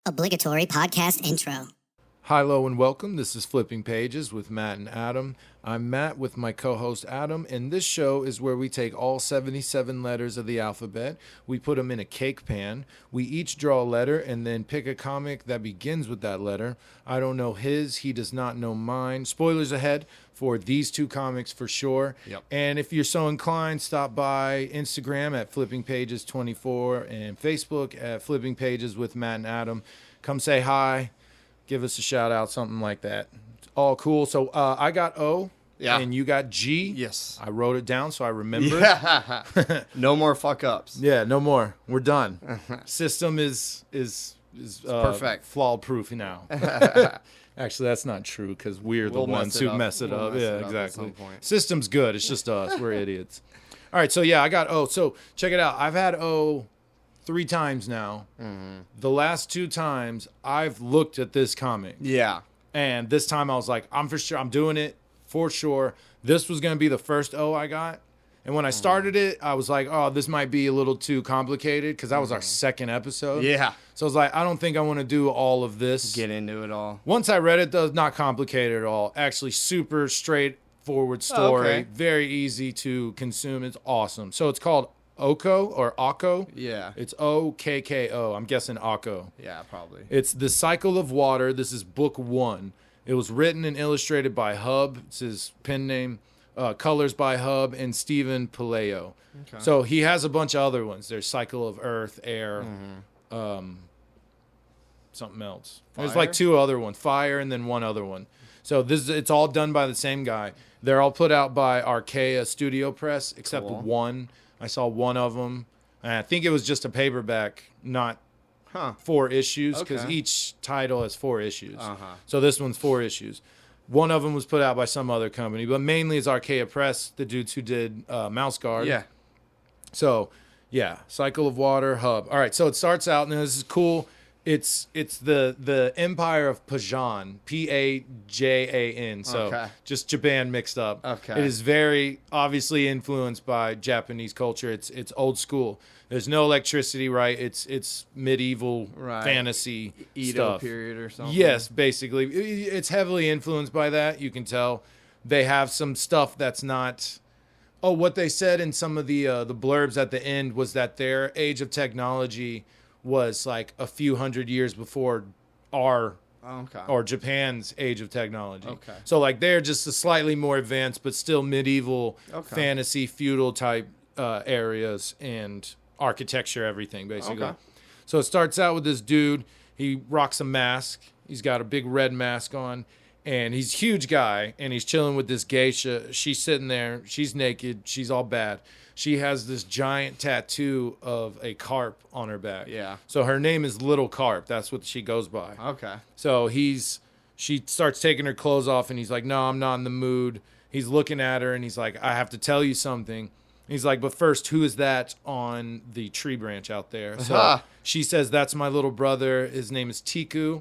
Obligatory podcast intro. Hello and welcome. This is Flipping Pages with Matt and Adam. I'm Matt with my co-host Adam, and this show is where we take all 77 letters of the alphabet, we put them in a cake pan, we each draw a letter, and then pick a comic that begins with that letter. I don't know his, he does not know mine. Spoilers ahead for these two comics for sure. Yep. And if you're so inclined, stop by Instagram at Flipping Pages 24 and Facebook at Flipping Pages with Matt and Adam. Come say hi. Give us a shout out, something like that. All cool. So I got O, and you got G. Yes. I wrote it down so I remember. Yeah. No more fuck ups. Yeah, no more. We're done. System is perfect. Flaw proof now. Actually, that's not true because we're the We'll ones who mess it up. Yeah, At exactly. some point. System's good. It's just us. We're idiots. All right, so yeah, I got O. So check it out. I've had O 3 times now. Mm-hmm. The last 2 times I've looked at this comic. Yeah. And this time I was like, I'm for sure. I'm doing it for sure. This was going to be the first O I got. And when I started it, I was like, oh, this might be a little too complicated because that was our second episode. Yeah. So I was like, I don't think I want to do all of this. Get into it all. Once I read it, though, not complicated at all. Actually, super straightforward story. Okay. Very easy to consume. It's awesome. So it's called Okko or Okko. Yeah. It's Okko. I'm guessing Okko. Yeah, probably. It's The Cycle of Water. This is book 1. It was written and illustrated by Hub. It's his pen name. Colors by Hub and Stephen Palaio. Okay. So he has a bunch of other ones. There's Cycle of Earth, Air, something else. There's Fire? like 2 other ones. Fire and then 1 other one. So it's all done by the same guy. They're all put out by Archaea Studio Press, except Cool. 1. I saw 1 of them. And I think it was just a paperback, not 4 issues, because Okay. each title has 4 issues. Uh-huh. So this one's 4 issues. One of them was put out by some other company, but mainly it's Archaea Press, the dudes who did Mouse Guard. Yeah. So, yeah, Cycle of Water, Hub. All right, so it starts out, and this is cool. It's the Empire of Pajan, Pajan. So Okay. just Japan mixed up. Okay. It is very obviously influenced by Japanese culture. It's old school. There's no electricity, right? It's medieval Right. fantasy Edo stuff. period or something. Yes, basically. It's heavily influenced by that. You can tell. They have some stuff that's not... Oh, what they said in some of the blurbs at the end was that their age of technology was like a few hundred years before our Okay. or Japan's age of technology. Okay. So like they're just a slightly more advanced, but still medieval Okay. fantasy, feudal type areas and architecture, everything basically. Okay. So it starts out with this dude. He rocks a mask. He's got a big red mask on, and he's a huge guy, and he's chilling with this geisha. She's sitting there. She's naked. She's all bad. She has this giant tattoo of a carp on her back. Yeah. So her name is Little Carp. That's what she goes by. Okay. So she starts taking her clothes off, and he's like, no, I'm not in the mood. He's looking at her, and he's like, I have to tell you something. He's like, but first, who is that on the tree branch out there? So she says, that's my little brother. His name is Tiku.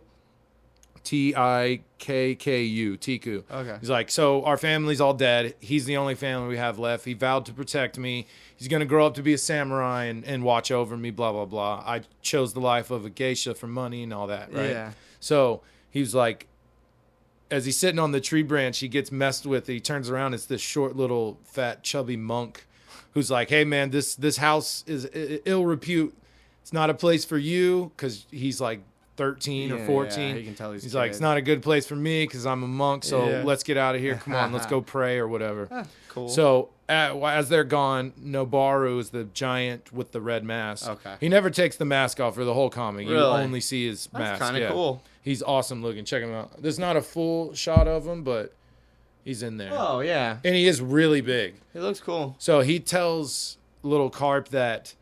Tikku. Tiku. Okay. He's like, so our family's all dead. He's the only family we have left. He vowed to protect me. He's going to grow up to be a samurai and watch over me, blah, blah, blah. I chose the life of a geisha for money and all that, right? Yeah. So he's like, as he's sitting on the tree branch, he gets messed with. He turns around. It's this short, little, fat, chubby monk who's like, hey, man, this house is ill repute. It's not a place for you, because he's like 13 or 14. Yeah, you can tell he's like, it's not a good place for me because I'm a monk, so Yeah. let's get out of here. Come on, let's go pray or whatever. Cool. So as they're gone, Nobaru is the giant with the red mask. Okay. He never takes the mask off for the whole comic. You Really? only see his mask. That's kind of cool. He's awesome looking. Check him out. There's not a full shot of him, but he's in there. Oh, yeah. And he is really big. He looks cool. So he tells Little Carp that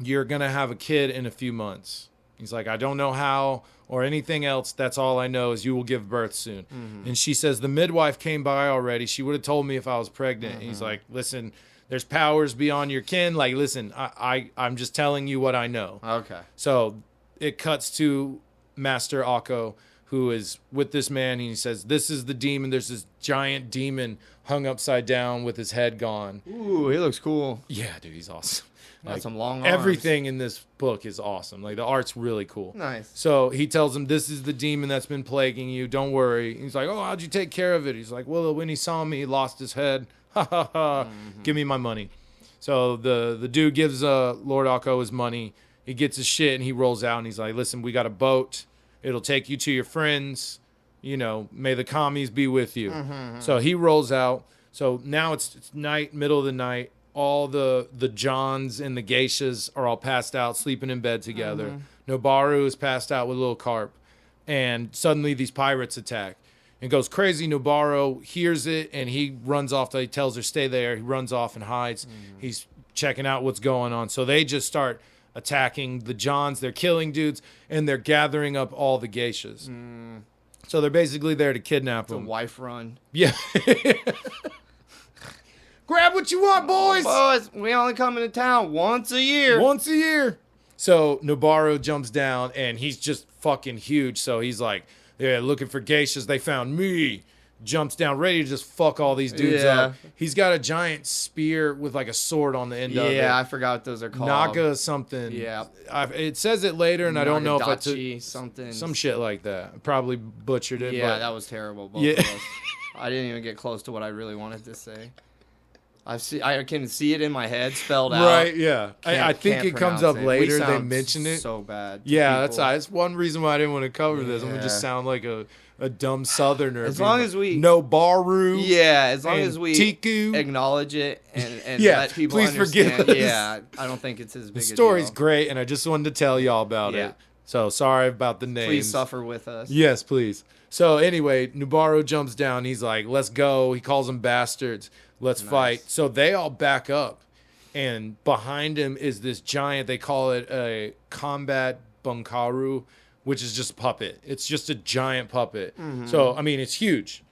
you're going to have a kid in a few months. He's like, I don't know how or anything else. That's all I know is you will give birth soon. Mm-hmm. And she says, the midwife came by already. She would have told me if I was pregnant. And he's like, listen, there's powers beyond your kin. Like, listen, I'm just telling you what I know. Okay. So it cuts to Master Okko, who is with this man. And he says, this is the demon. There's this giant demon hung upside down with his head gone. Ooh, he looks cool. Yeah, dude, he's awesome. Got some long arms. Everything in this book is awesome. Like, the art's really cool. Nice. So he tells him, this is the demon that's been plaguing you. Don't worry. He's like, oh, how'd you take care of it? He's like, well, when he saw me, he lost his head. Ha, ha, ha. Give me my money. So the dude gives Lord Okko his money. He gets his shit, and he rolls out, and he's like, listen, we got a boat. It'll take you to your friends. You know, may the commies be with you. So he rolls out. So now it's night, middle of the night. All the Johns and the geishas are all passed out, sleeping in bed together. Nobaru is passed out with a little carp. And suddenly these pirates attack. And goes crazy. Nobaru hears it, and he runs off. He tells her, stay there. He runs off and hides. He's checking out what's going on. So they just start attacking the Johns. They're killing dudes, and they're gathering up all the geishas. So they're basically there to kidnap them. The wife run. Yeah. Grab what you want, boys. Boys, we only come into town once a year. Once a year. So Nobaru jumps down, and he's just fucking huge. So he's like, yeah, looking for geishas. They found me. Jumps down, ready to just fuck all these dudes up. He's got a giant spear with like a sword on the end of it. Yeah, I forgot what those are called. Naga something. Yeah. It says it later, and I don't know if I took something. some shit like that. I probably butchered it. Yeah, but that was terrible. Both of us. I didn't even get close to what I really wanted to say. I can see it in my head spelled out. Right, yeah. I think it comes up later. They mention it. So bad. Yeah, that's one reason why I didn't want to cover this. I'm going to just sound like a dumb southerner. As long as we... Nobaru. Yeah, as long as we Tiku. acknowledge it and let people please understand. Forgive us. Yeah, I don't think it's as big a deal. The story's great, and I just wanted to tell y'all about it. So sorry about the names. Please suffer with us. Yes, please. So anyway, Nobaru jumps down. He's like, let's go. He calls them bastards. Let's fight. So they all back up. And behind him is this giant, they call it a combat bunkaru, which is just a puppet. It's just a giant puppet. So, I mean, it's huge.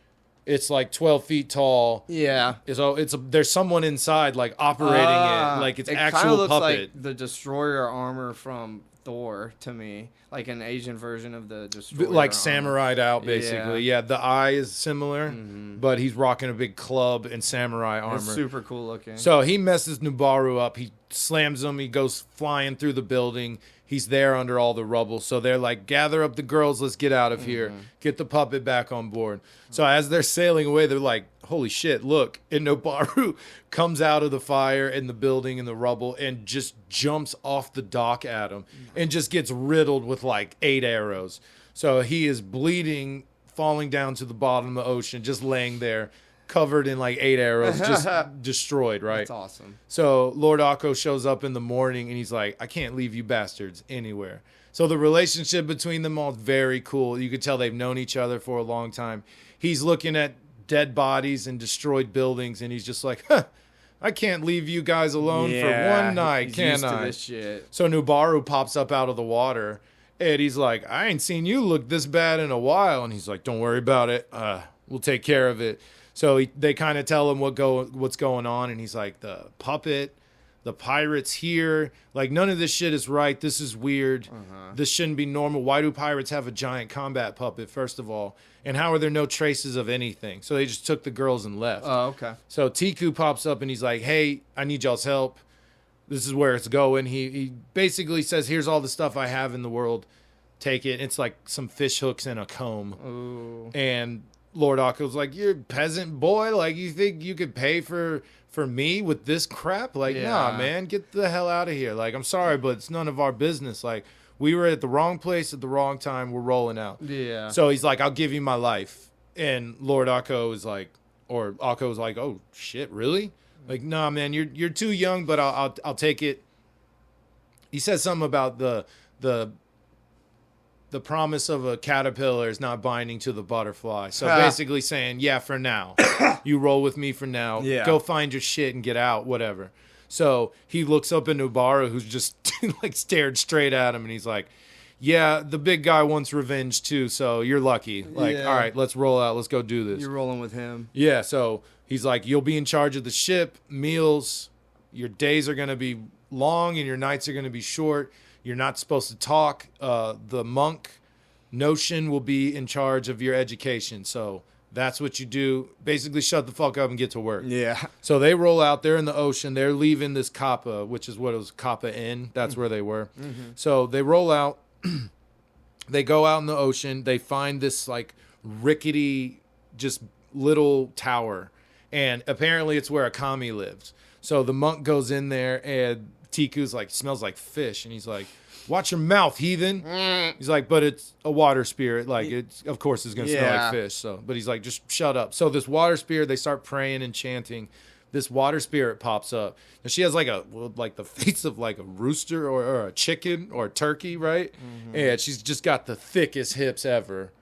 It's like 12 feet tall. Yeah. So there's someone inside, like, operating it. Like, it's actual looks puppet. Like the destroyer armor from Thor to me, like an Asian version of the destroyer, like samurai'd out, basically. Yeah, the eye is similar, but he's rocking a big club and samurai armor. It's super cool looking. So he messes Nobaru up. He slams him. He goes flying through the building. He's there under all the rubble. So they're like, gather up the girls. Let's get out of here. Get the puppet back on board. So as they're sailing away, they're like, holy shit, look. And Nobaru comes out of the fire in the building in the rubble and just jumps off the dock at him and just gets riddled with like 8 arrows. So he is bleeding, falling down to the bottom of the ocean, just laying there, covered in like 8 arrows, just destroyed, right? That's awesome. So Lord Okko shows up in the morning, and he's like, I can't leave you bastards anywhere. So the relationship between them all is very cool. You could tell they've known each other for a long time. He's looking at dead bodies and destroyed buildings, and he's just like, I can't leave you guys alone for one night, can used I? to this shit. So Nobaru pops up out of the water, and he's like, I ain't seen you look this bad in a while. And he's like, don't worry about it. We'll take care of it. So they kind of tell him what's going on, and he's like, the puppet, the pirates here, like none of this shit is right. This is weird. This shouldn't be normal. Why do pirates have a giant combat puppet, first of all? And how are there no traces of anything? So they just took the girls and left. Oh, okay. So Tiku pops up, and he's like, hey, I need y'all's help. This is where it's going. He basically says, here's all the stuff I have in the world. Take it. It's like some fish hooks and a comb. Ooh. And Lord Okko's like, you're a peasant boy? Like, you think you could pay for me with this crap? Like, nah, man, get the hell out of here. Like, I'm sorry, but it's none of our business. Like, we were at the wrong place at the wrong time. We're rolling out. Yeah. So he's like, I'll give you my life. And Lord Okko is like, or Okko's like, oh, shit, really? Like, nah, man, you're too young, but I'll take it. He says something about the promise of a caterpillar is not binding to the butterfly. So basically saying, yeah, for now. You roll with me for now. Yeah. Go find your shit and get out, whatever. So he looks up at Nobaru, who's just like stared straight at him, and he's like, yeah, the big guy wants revenge too, so you're lucky. Like, all right, let's roll out. Let's go do this. You're rolling with him. Yeah, so he's like, you'll be in charge of the ship, meals. Your days are going to be long and your nights are going to be short. You're not supposed to talk. The monk Notion will be in charge of your education. So that's what you do. Basically, shut the fuck up and get to work. Yeah. So they roll out. They're in the ocean. They're leaving this Kappa, which is what it was, Kappa Inn. That's where they were. So they roll out. They go out in the ocean. They find this like rickety, just little tower. And apparently it's where a kami lives. So the monk goes in there and Tiku's like, smells like fish. And he's like, watch your mouth, heathen. He's like, but it's a water spirit. Like, it's, of course, it's going to smell like fish. So, but he's like, just shut up. So this water spirit, they start praying and chanting. This water spirit pops up. And she has like the face of like a rooster or a chicken or a turkey, right? And she's just got the thickest hips ever.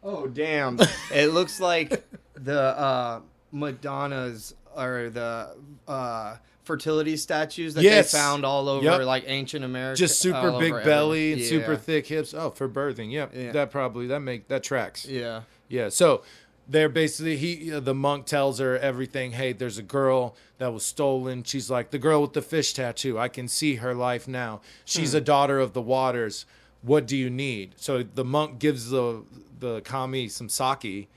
Oh, damn. It looks like the Madonna's or the fertility statues that they found all over like ancient America. Just super big belly and super Yeah. thick hips. Oh, for birthing. Yep. Yeah. That tracks. Yeah. Yeah. So they're basically the monk tells her everything. Hey, there's a girl that was stolen. She's like, the girl with the fish tattoo. I can see her life now. She's a daughter of the waters. What do you need? So the monk gives the kami some sake,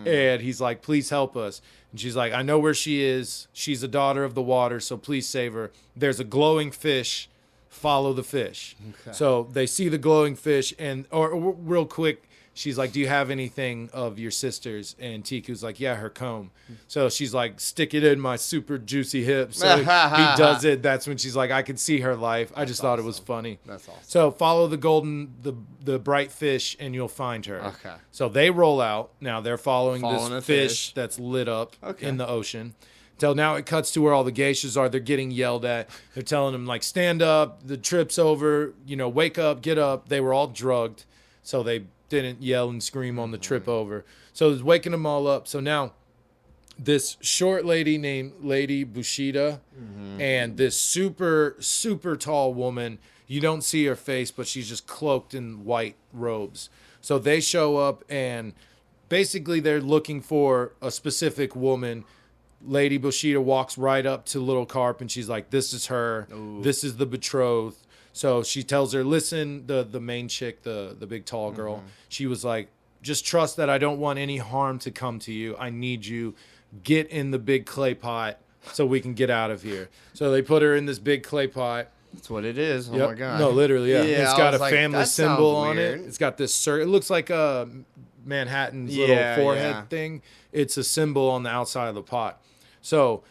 and he's like, please help us. And she's like, I know where she is. She's a daughter of the water, so please save her. There's a glowing fish. Follow the fish. Okay. So they see the glowing fish, and or real quick, she's like, do you have anything of your sister's? And Tiku's like, yeah, her comb. So she's like, stick it in my super juicy hip. So he does it. That's when she's like, I can see her life. I just thought it was funny. That's awesome. So follow the bright fish and you'll find her. Okay. So they roll out. Now they're following a this fish that's lit up in the ocean. Till now it cuts to where all the geishas are. They're getting yelled at. They're telling them like, stand up. The trip's over. Wake up, get up. They were all drugged. So they didn't yell and scream on the trip over. So it's waking them all up. So now this short lady named Lady Bushida and this super, super tall woman, you don't see her face, but she's just cloaked in white robes. So they show up and basically they're looking for a specific woman. Lady Bushida walks right up to Little Carp and she's like, this is her. Ooh. This is the betrothed. So she tells her, listen, the main chick, the big tall girl, she was like, just trust that I don't want any harm to come to you. I need you. Get in the big clay pot so we can get out of here. So they put her in this big clay pot. That's what it is. Oh, my God. No, literally, yeah. It's got a family symbol on weird. it. It's got this circle. It looks like Manhattan's little forehead thing. It's a symbol on the outside of the pot. So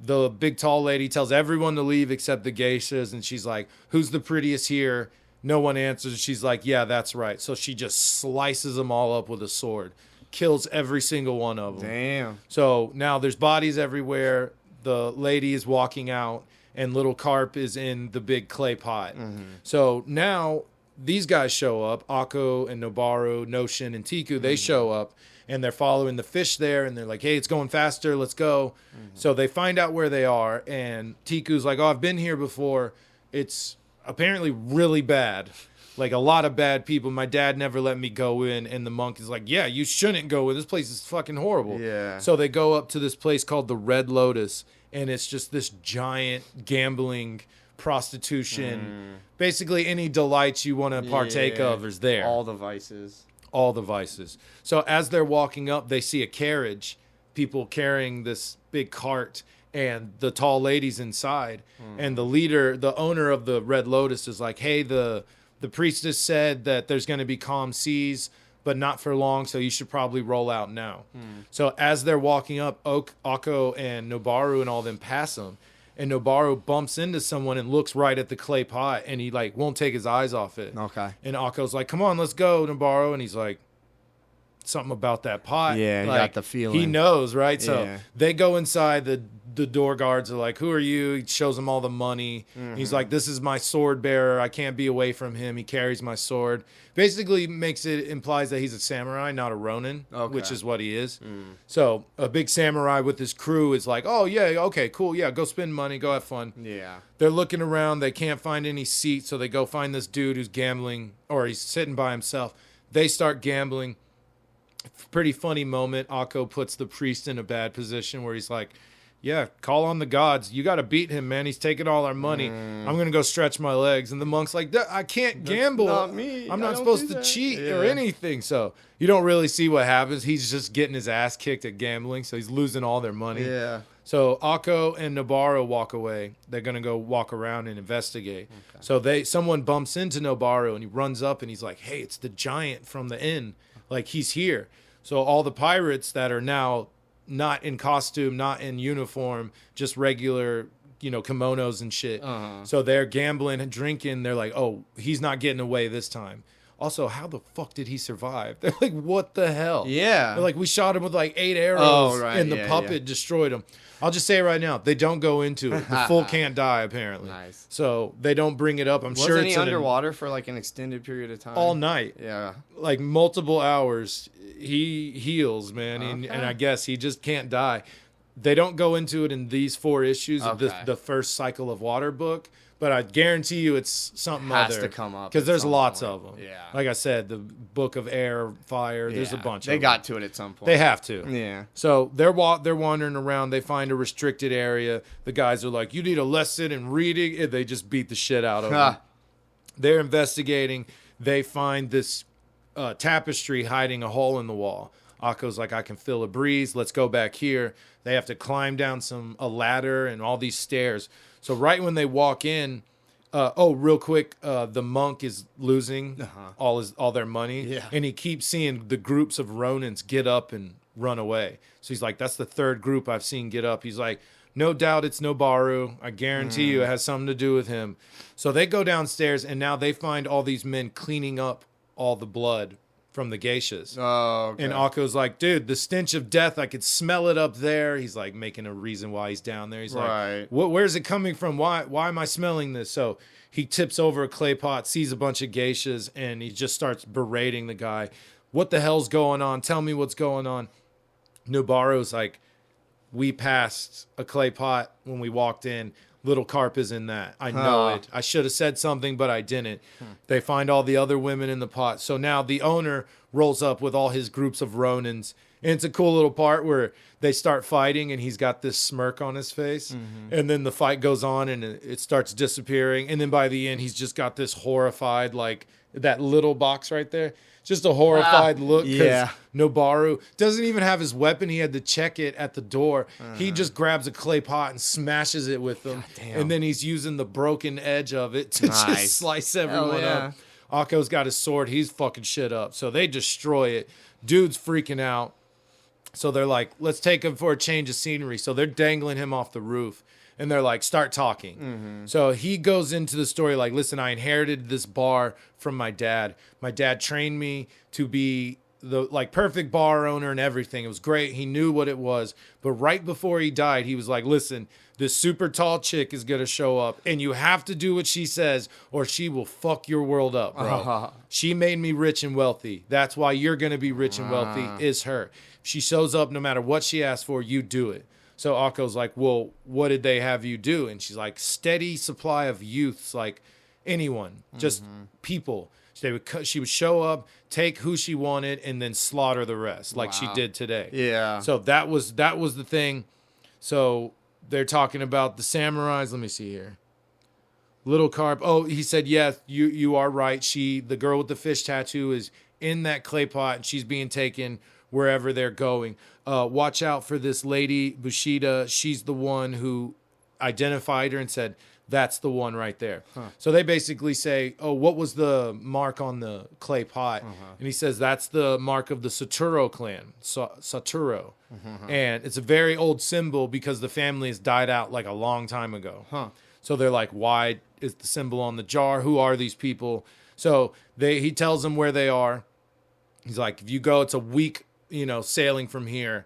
the big tall lady tells everyone to leave except the geishas, and she's like, who's the prettiest here? No one answers. She's like, yeah, that's right. So she just slices them all up with a sword, kills every single one of them. Damn. So now there's bodies everywhere. The lady is walking out, and Little Carp is in the big clay pot. So now these guys show up. Okko and Nobaru, Notion, and Tiku, they show up. And they're following the fish there, and they're like, hey, it's going faster, let's go. So they find out where they are, and Tiku's like, oh, I've been here before. It's apparently really bad. Like, a lot of bad people. My dad never let me go in, and the monk is like, yeah, you shouldn't go in. This place is fucking horrible. Yeah. So they go up to this place called the Red Lotus, and it's just this giant gambling, prostitution. Basically, any delights you want to partake of is there. All the vices. All the vices. So as they're walking up, they see a carriage, people carrying this big cart, and the tall lady's inside. And the owner of the Red Lotus is like, hey, the priestess said that there's going to be calm seas, but not for long, so you should probably roll out now. So as they're walking up, Okko and Nobaru and all them pass them. And Nobaru bumps into someone and looks right at the clay pot, and he like won't take his eyes off it. Okay. And Akko's like, "Come on, let's go, Nobaru." And he's like, "Something about that pot." Yeah, he like, got the feeling. He knows, right? So Yeah. they go inside. The door guards are like, "Who are you?" He shows them all the money. He's like, "This is my sword bearer. I can't be away from him. He carries my sword." Basically, implies that he's a samurai, not a ronin, which is what he is. So a big samurai with his crew is like, "Oh yeah, okay, cool, yeah, go spend money, go have fun." Yeah. They're looking around. They can't find any seats, so they go find this dude who's gambling, or he's sitting by himself. They start gambling. Pretty funny moment. Okko puts the priest in a bad position where he's like, yeah, call on the gods. You got to beat him, man. He's taking all our money. I'm going to go stretch my legs. And the monk's like, I can't gamble. Not me. I'm not supposed to cheat or anything. So you don't really see what happens. He's just getting his ass kicked at gambling. So he's losing all their money. Yeah. So Okko and Nobaru walk away. They're going to go walk around and investigate. Okay. So someone bumps into Nobaru and he runs up and he's like, hey, it's the giant from the inn. Like, he's here. So all the pirates that are now not in costume, not in uniform, just regular, kimonos and shit. So they're gambling and drinking. They're like, oh, he's not getting away this time. Also, how the fuck did he survive? They're like, what the hell? Yeah. They're like, we shot him with like 8 arrows and the puppet destroyed him. I'll just say it right now. They don't go into it. The fool can't die, apparently. Nice. So they don't bring it up. I'm sure Wasn't it's he underwater for like an extended period of time? all night. Yeah. Like multiple hours. He heals, man. And I guess he just can't die. They don't go into it in these 4 issues of the first Cycle of Water book. But I guarantee you it's something has to come up. Because there's lots of them. Yeah. Like I said, the Book of Air, Fire, there's a bunch of them. They got to it at some point. They have to. Yeah. So they're wandering around. They find a restricted area. The guys are like, you need a lesson in reading. And they just beat the shit out of them. They're investigating. They find this tapestry hiding a hole in the wall. Akko's like, I can feel a breeze. Let's go back here. They have to climb down a ladder and all these stairs. So right when they walk in, real quick, the monk is losing all their money, and he keeps seeing the groups of ronins get up and run away. So he's like, that's the 3rd group I've seen get up. He's like, no doubt it's Nobaru. I guarantee you it has something to do with him. So they go downstairs, and now they find all these men cleaning up all the blood from the geishas. Oh, okay. And Akko's like, dude, the stench of death, I could smell it up there. He's like making a reason why he's down there. He's like, where's it coming from? Why am I smelling this? So he tips over a clay pot, sees a bunch of geishas, and he just starts berating the guy. What the hell's going on? Tell me what's going on. Nobaru's like, we passed a clay pot when we walked in. Little Carp is in that. I know it. I should have said something, but I didn't. They find all the other women in the pot. So now the owner rolls up with all his groups of ronins. And it's a cool little part where they start fighting and he's got this smirk on his face. And then the fight goes on and it starts disappearing. And then by the end, he's just got this horrified, like that little box right there. Just a horrified look because Nobaru doesn't even have his weapon. He had to check it at the door. He just grabs a clay pot and smashes it with them. And then he's using the broken edge of it to just slice everyone up. Akko's got his sword. He's fucking shit up. So they destroy it. Dude's freaking out. So they're like, let's take him for a change of scenery. So they're dangling him off the roof. And they're like, start talking. So he goes into the story like, listen, I inherited this bar from my dad. My dad trained me to be the perfect bar owner and everything. It was great. He knew what it was. But right before he died, he was like, listen, this super tall chick is going to show up and you have to do what she says or she will fuck your world up, bro. She made me rich and wealthy. That's why you're going to be rich and wealthy is her. If she shows up, no matter what she asks for, you do it. So Akko's like, well, what did they have you do? And she's like, steady supply of youths, like anyone, just people. She would show up, take who she wanted, and then slaughter the rest, like she did today. Yeah. So that was the thing. So they're talking about the samurais. Let me see here. Little Carp. Oh, he said, yes, you are right. The girl with the fish tattoo is in that clay pot, and she's being taken wherever they're going. Watch out for this lady, Bushida. She's the one who identified her and said, that's the one right there. So they basically say, oh, what was the mark on the clay pot? And he says, that's the mark of the Saturo clan, Saturo. And it's a very old symbol because the family has died out like a long time ago. So they're like, why is the symbol on the jar? Who are these people? So he tells them where they are. He's like, if you go, it's a week, sailing from here.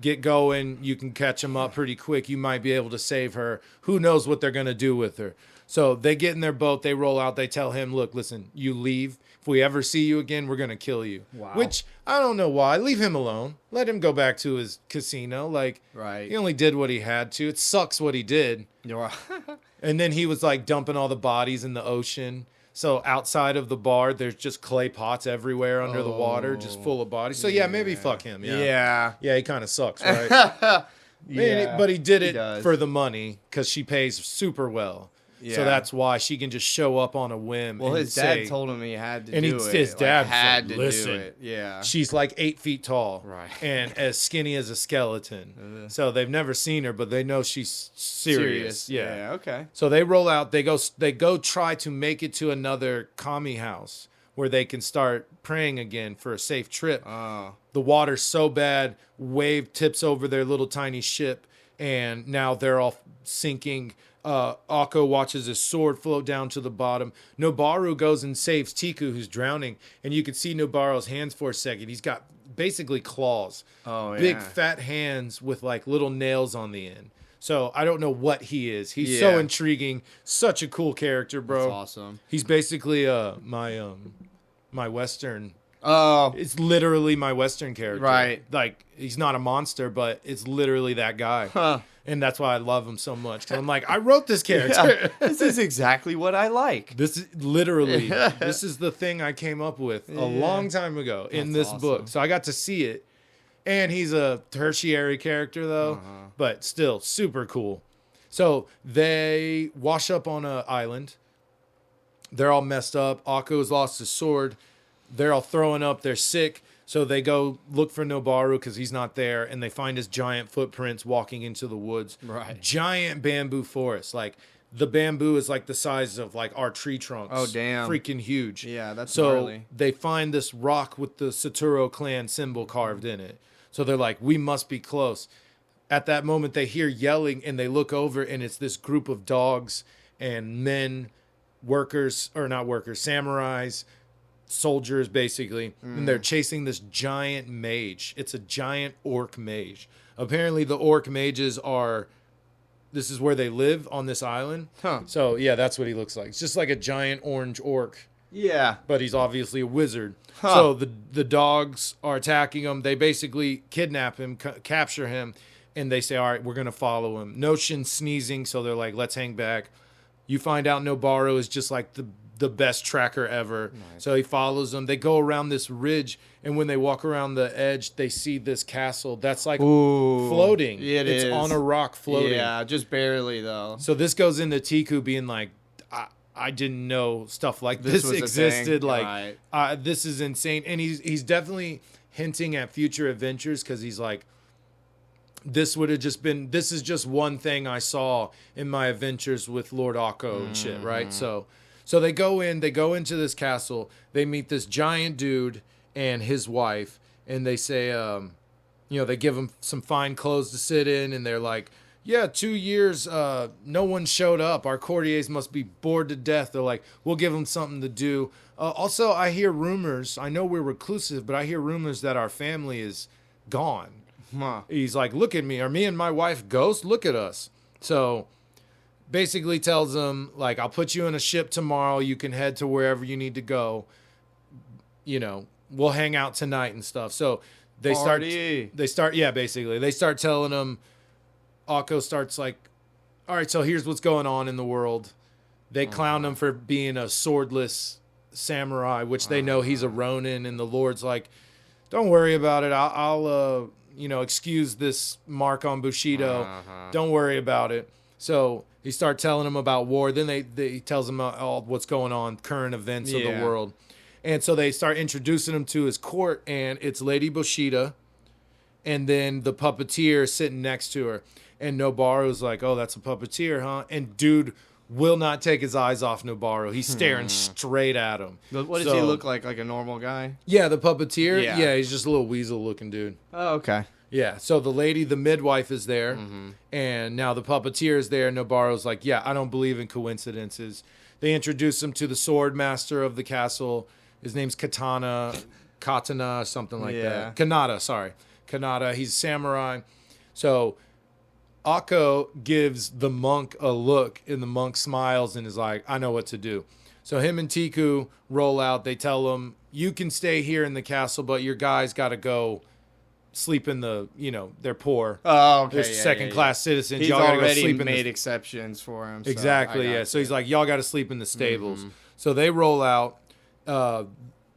Get going. You can catch them up pretty quick. You might be able to save her. Who knows what they're going to do with her? So they get in their boat. They roll out. They tell him, look, listen, you leave. If we ever see you again, we're going to kill you. Wow. Which, I don't know why. Leave him alone. Let him go back to his casino. He only did what he had to. It sucks what he did. And then he was dumping all the bodies in the ocean. So outside of the bar, there's just clay pots everywhere under the water, just full of bodies. So maybe fuck him. Yeah, he kind of sucks, right? Yeah, but he did it does. for the money because she pays super well. Yeah. So that's why she can just show up on a whim. Well, and his dad told him he had to do it. His dad had said, to listen, do it. Yeah. She's like 8 feet tall, right, and as skinny as a skeleton. So they've never seen her, but they know she's serious. Yeah. Okay. So they roll out. They go try to make it to another commie house where they can start praying again for a safe trip. The water's so bad, wave tips over their little tiny ship, and now they're all sinking. Okko watches his sword float down to the bottom. Noboru goes and saves Tiku, who's drowning, and you can see Nobaru's hands for a second. He's got basically claws. Big fat hands with like little nails on the end. So I don't know what he is. He's so intriguing. Such a cool character, bro. That's awesome. He's basically my Western. Oh, it's literally my Western character. Right. Like, he's not a monster, but it's literally that guy. Huh. And that's why I love him so much. 'Cause I'm like, I wrote this character. This is exactly what I like. This is literally, this is the thing I came up with a long time ago in this book. So I got to see it. And he's a tertiary character, though, but still super cool. So they wash up on an island. They're all messed up. Akko's lost his sword. They're all throwing up. They're sick. So they go look for Nobaru because he's not there. And they find his giant footprints walking into the woods. Right. Giant bamboo forest. Like, the bamboo is like the size of like our tree trunks. Oh, damn. Freaking huge. Yeah, that's so gnarly. They find this rock with the Saturo clan symbol carved in it. So they're like, we must be close. At that moment, they hear yelling and they look over and it's this group of dogs and men, samurais, soldiers, basically. And they're chasing this giant mage. It's a giant orc mage. Apparently, the orc mages this is where they live on this island. Huh. So, yeah, that's what he looks like. It's just like a giant orange orc. Yeah. But he's obviously a wizard. Huh. So the dogs are attacking him. They basically kidnap him, capture him, and they say, all right, we're going to follow him. Noshin's sneezing, so they're like, let's hang back. You find out Nobaru is just like the best tracker ever. Nice. So he follows them. They go around this ridge, and when they walk around the edge, they see this castle that's like floating. It's on a rock floating. Yeah, just barely, though. So this goes into Tiku being like, I didn't know stuff like this existed. Like, this is insane. And he's definitely hinting at future adventures because he's like, this is just one thing I saw in my adventures with Lord Okko and shit, right? So they go into this castle. They meet this giant dude and his wife, and they say, they give him some fine clothes to sit in, and they're like, yeah, 2 years, no one showed up. Our courtiers must be bored to death. They're like, we'll give them something to do. Also, I hear rumors. I know we're reclusive, but I hear rumors that our family is gone. Huh. He's like, look at me. Are me and my wife ghosts? Look at us. So basically tells them, like, I'll put you in a ship tomorrow. You can head to wherever you need to go. We'll hang out tonight and stuff. So they start telling him. Okko starts like, all right, so here's what's going on in the world. They clown him for being a swordless samurai, which they know he's a ronin, and the Lord's like, don't worry about it. I'll excuse this mark on Bushido. Don't worry about it. So he starts telling him about war. Then he tells him all what's going on, current events of the world. And so they start introducing him to his court, and it's Lady Bushido, and then the puppeteer sitting next to her. And Nobaru's like, oh, that's a puppeteer, huh? And dude will not take his eyes off Nobaru. He's staring straight at him. What does he look like? Like a normal guy? Yeah, the puppeteer? Yeah, he's just a little weasel-looking dude. Oh, okay. Yeah, so the midwife is there, and now the puppeteer is there. Nobaru's like, yeah, I don't believe in coincidences. They introduce him to the sword master of the castle. His name's Katana, something like that. Kanata. He's a samurai. So Okko gives the monk a look, and the monk smiles and is like, I know what to do. So him and Tiku roll out. They tell him, you can stay here in the castle, but your guys got to go sleep in they're poor. Oh, okay. They're second-class citizens. He's y'all gotta already go sleep made exceptions for him. Exactly, yeah. So he's like, y'all got to sleep in the stables. So they roll out.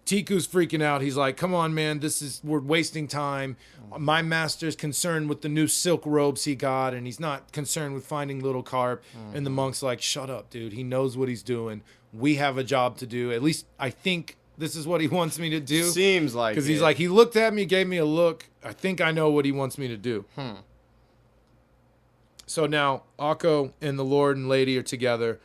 Tiku's freaking out. He's like, come on, man, we're wasting time. My master's concerned with the new silk robes he got, and he's not concerned with finding little carp. And the monk's like, shut up, dude. He knows what he's doing. We have a job to do. At least I think this is what he wants me to do. Seems like Because he's like, he looked at me, gave me a look. I think I know what he wants me to do. So now Okko and the Lord and Lady are together.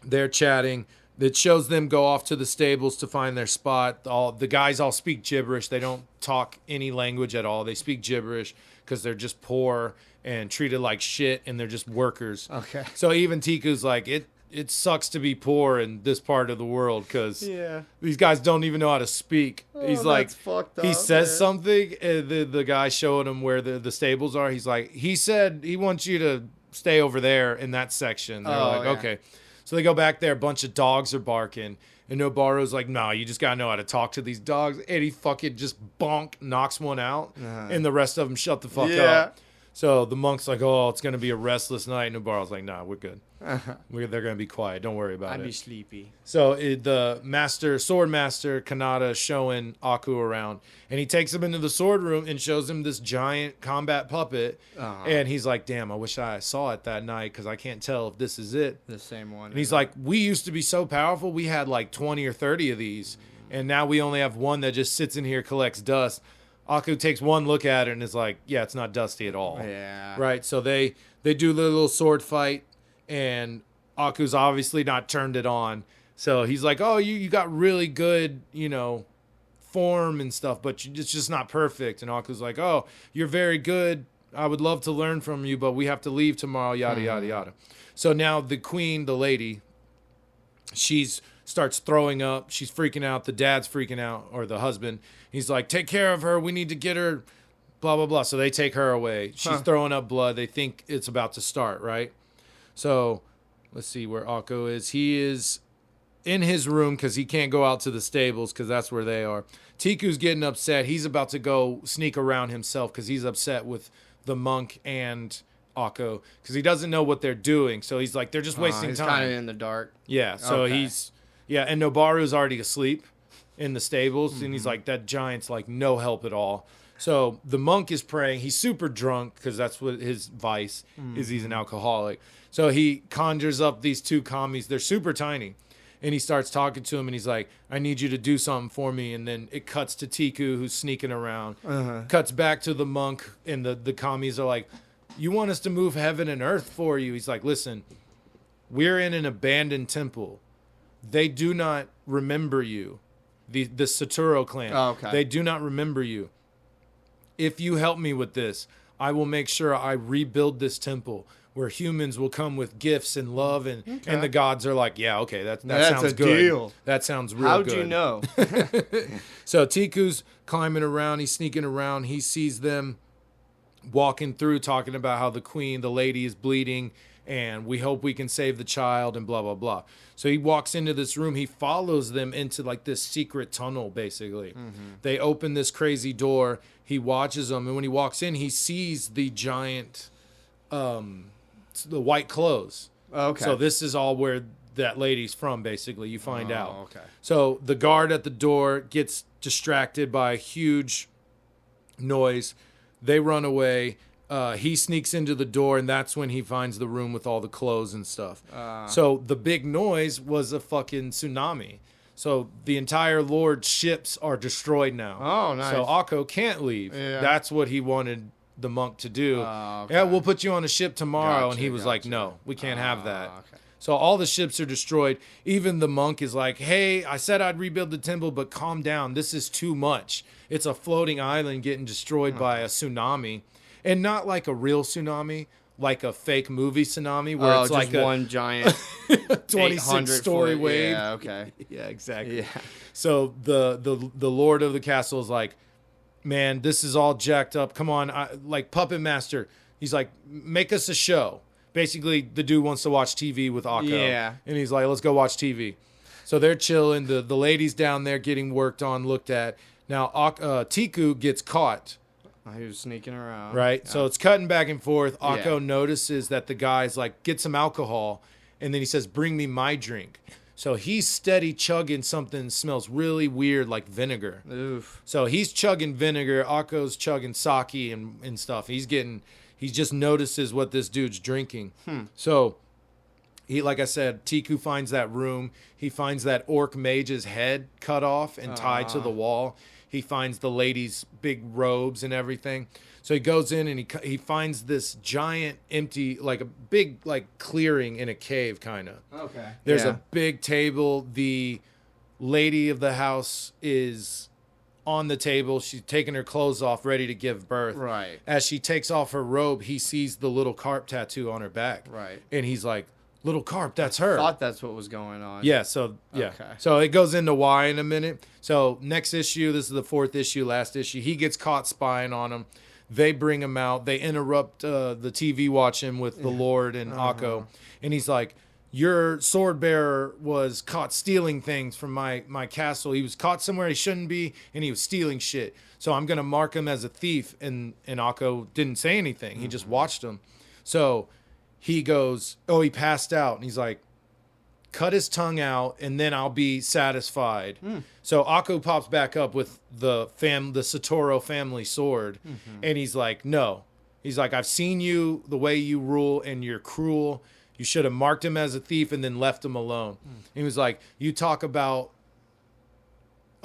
They're chatting. It shows them go off to the stables to find their spot. The guys all speak gibberish. They don't talk any language at all. They speak gibberish because they're just poor and treated like shit, and they're just workers. Okay. So even Tiku's like, it sucks to be poor in this part of the world because these guys don't even know how to speak. He's like, fucked up, he says something, and the guy showing him where the stables are. He's like, he said he wants you to stay over there in that section. They're okay. So they go back there. A bunch of dogs are barking. And Noboru's like, no, you just got to know how to talk to these dogs. And he fucking just knocks one out. And the rest of them shut the fuck up. So the monk's like, oh, it's going to be a restless night. And Noboru's like, nah, we're good. They're going to be quiet. Don't worry about it. I'd be sleepy. So the sword master, Kanata, is showing Aku around. And he takes him into the sword room and shows him this giant combat puppet. And he's like, damn, I wish I saw it that night because I can't tell if this is it. The same one. And he's like, we used to be so powerful. We had like 20 or 30 of these. And now we only have one that just sits in here, collects dust. Aku takes one look at it and is like, yeah, it's not dusty at all. Yeah. Right? So they do the little sword fight. And Aku's obviously not turned it on. So he's like, oh, you got really good, form and stuff, but it's just not perfect. And Aku's like, oh, you're very good. I would love to learn from you, but we have to leave tomorrow, yada, yada, yada. So now the queen, the lady, starts throwing up. She's freaking out. The dad's freaking out, or the husband. He's like, take care of her. We need to get her, blah, blah, blah. So they take her away. She's throwing up blood. They think it's about to start, right? So let's see where Okko is. He is in his room because he can't go out to the stables because that's where they are. Tiku's getting upset. He's about to go sneak around himself because he's upset with the monk and Okko because he doesn't know what they're doing. So he's like, they're just wasting he's time. Kind of in the dark. Yeah. So and Noboru's already asleep in the stables. And he's like, that giant's like no help at all. So the monk is praying. He's super drunk because that's what his vice is. He's an alcoholic. So he conjures up these two commies. They're super tiny. And he starts talking to him, and he's like, I need you to do something for me. And then it cuts to Tiku, who's sneaking around. Cuts back to the monk, and the commies are like, you want us to move heaven and earth for you? He's like, listen, we're in an abandoned temple. They do not remember you. The Saturo clan. Oh, okay. They do not remember you. If you help me with this, I will make sure I rebuild this temple where humans will come with gifts and love, and the gods are like, yeah, okay, that sounds good. Deal. That sounds real good. How'd you know? So Tiku's climbing around. He's sneaking around. He sees them walking through, talking about how the queen, the lady, is bleeding, and we hope we can save the child, and blah, blah, blah. So he walks into this room. He follows them into like this secret tunnel, basically. They open this crazy door. He watches them, and when he walks in, he sees the giant, the white clothes. Okay. So this is all where that lady's from, basically. You find out. Okay. So the guard at the door gets distracted by a huge noise. They run away. He sneaks into the door, and that's when he finds the room with all the clothes and stuff. So the big noise was a fucking tsunami. So the entire Lord's ships are destroyed now. Oh, nice. So Okko can't leave. Yeah. That's what he wanted the monk to do. Okay. Yeah, we'll put you on a ship tomorrow. Gotcha, and he was like, gotcha. no, we can't have that. Okay. So all the ships are destroyed. Even the monk is like, hey, I said I'd rebuild the temple, but calm down. This is too much. It's a floating island getting destroyed by a tsunami. And not like a real tsunami, like a fake movie tsunami where it's like one giant 26-story wave. Yeah, okay. Yeah, exactly. Yeah. So the Lord of the castle is like, man, this is all jacked up. Come on, like Puppet Master. He's like, make us a show. Basically, the dude wants to watch TV with Okko. Yeah. And he's like, let's go watch TV. So they're chilling. The lady's down there getting worked on, looked at. Now, Tiku gets caught. He was sneaking around. Right? Yeah. So it's cutting back and forth. Okko Yeah. notices that the guy's like, get some alcohol. And then he says, bring me my drink. So he's steady chugging something that smells really weird like vinegar. Oof. So he's chugging vinegar. Akko's chugging sake and stuff. He just notices what this dude's drinking. So he, like I said, Tiku finds that room. He finds that orc mage's head cut off and tied to the wall. He finds the lady's big robes and everything. So he goes in and he finds this giant empty, like a big like clearing in a cave kind of. Okay. There's a big table. The lady of the house is on the table. She's taking her clothes off, ready to give birth. Right. As she takes off her robe, he sees the little carp tattoo on her back. Right. And he's like, little carp, that's her. I thought that's what was going on. Yeah, so yeah. Okay. So it goes into why in a minute. So next issue, this is the 4th issue, last issue. He gets caught spying on him. They bring him out. They interrupt the TV watching with the Lord and Akko. And he's like, your sword bearer was caught stealing things from my castle. He was caught somewhere he shouldn't be, and he was stealing shit. So I'm going to mark him as a thief. And Akko didn't say anything. He just watched him. So he goes, oh, he passed out. And he's like, cut his tongue out, and then I'll be satisfied. So Akko pops back up with the Satoru family sword, and he's like, no. He's like, I've seen you, the way you rule, and you're cruel. You should have marked him as a thief and then left him alone. He was like, you talk about,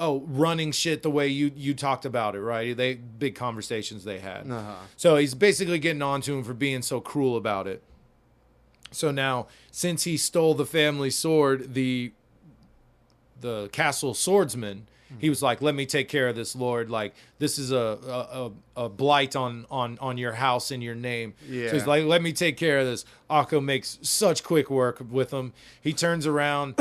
running shit the way you talked about it, right? Big conversations they had. So he's basically getting on to him for being so cruel about it. So now, since he stole the family sword, the castle swordsman, he was like, let me take care of this, Lord. Like, this is a blight on your house and your name. Yeah. So he's like, let me take care of this. Akko makes such quick work with him. He turns around.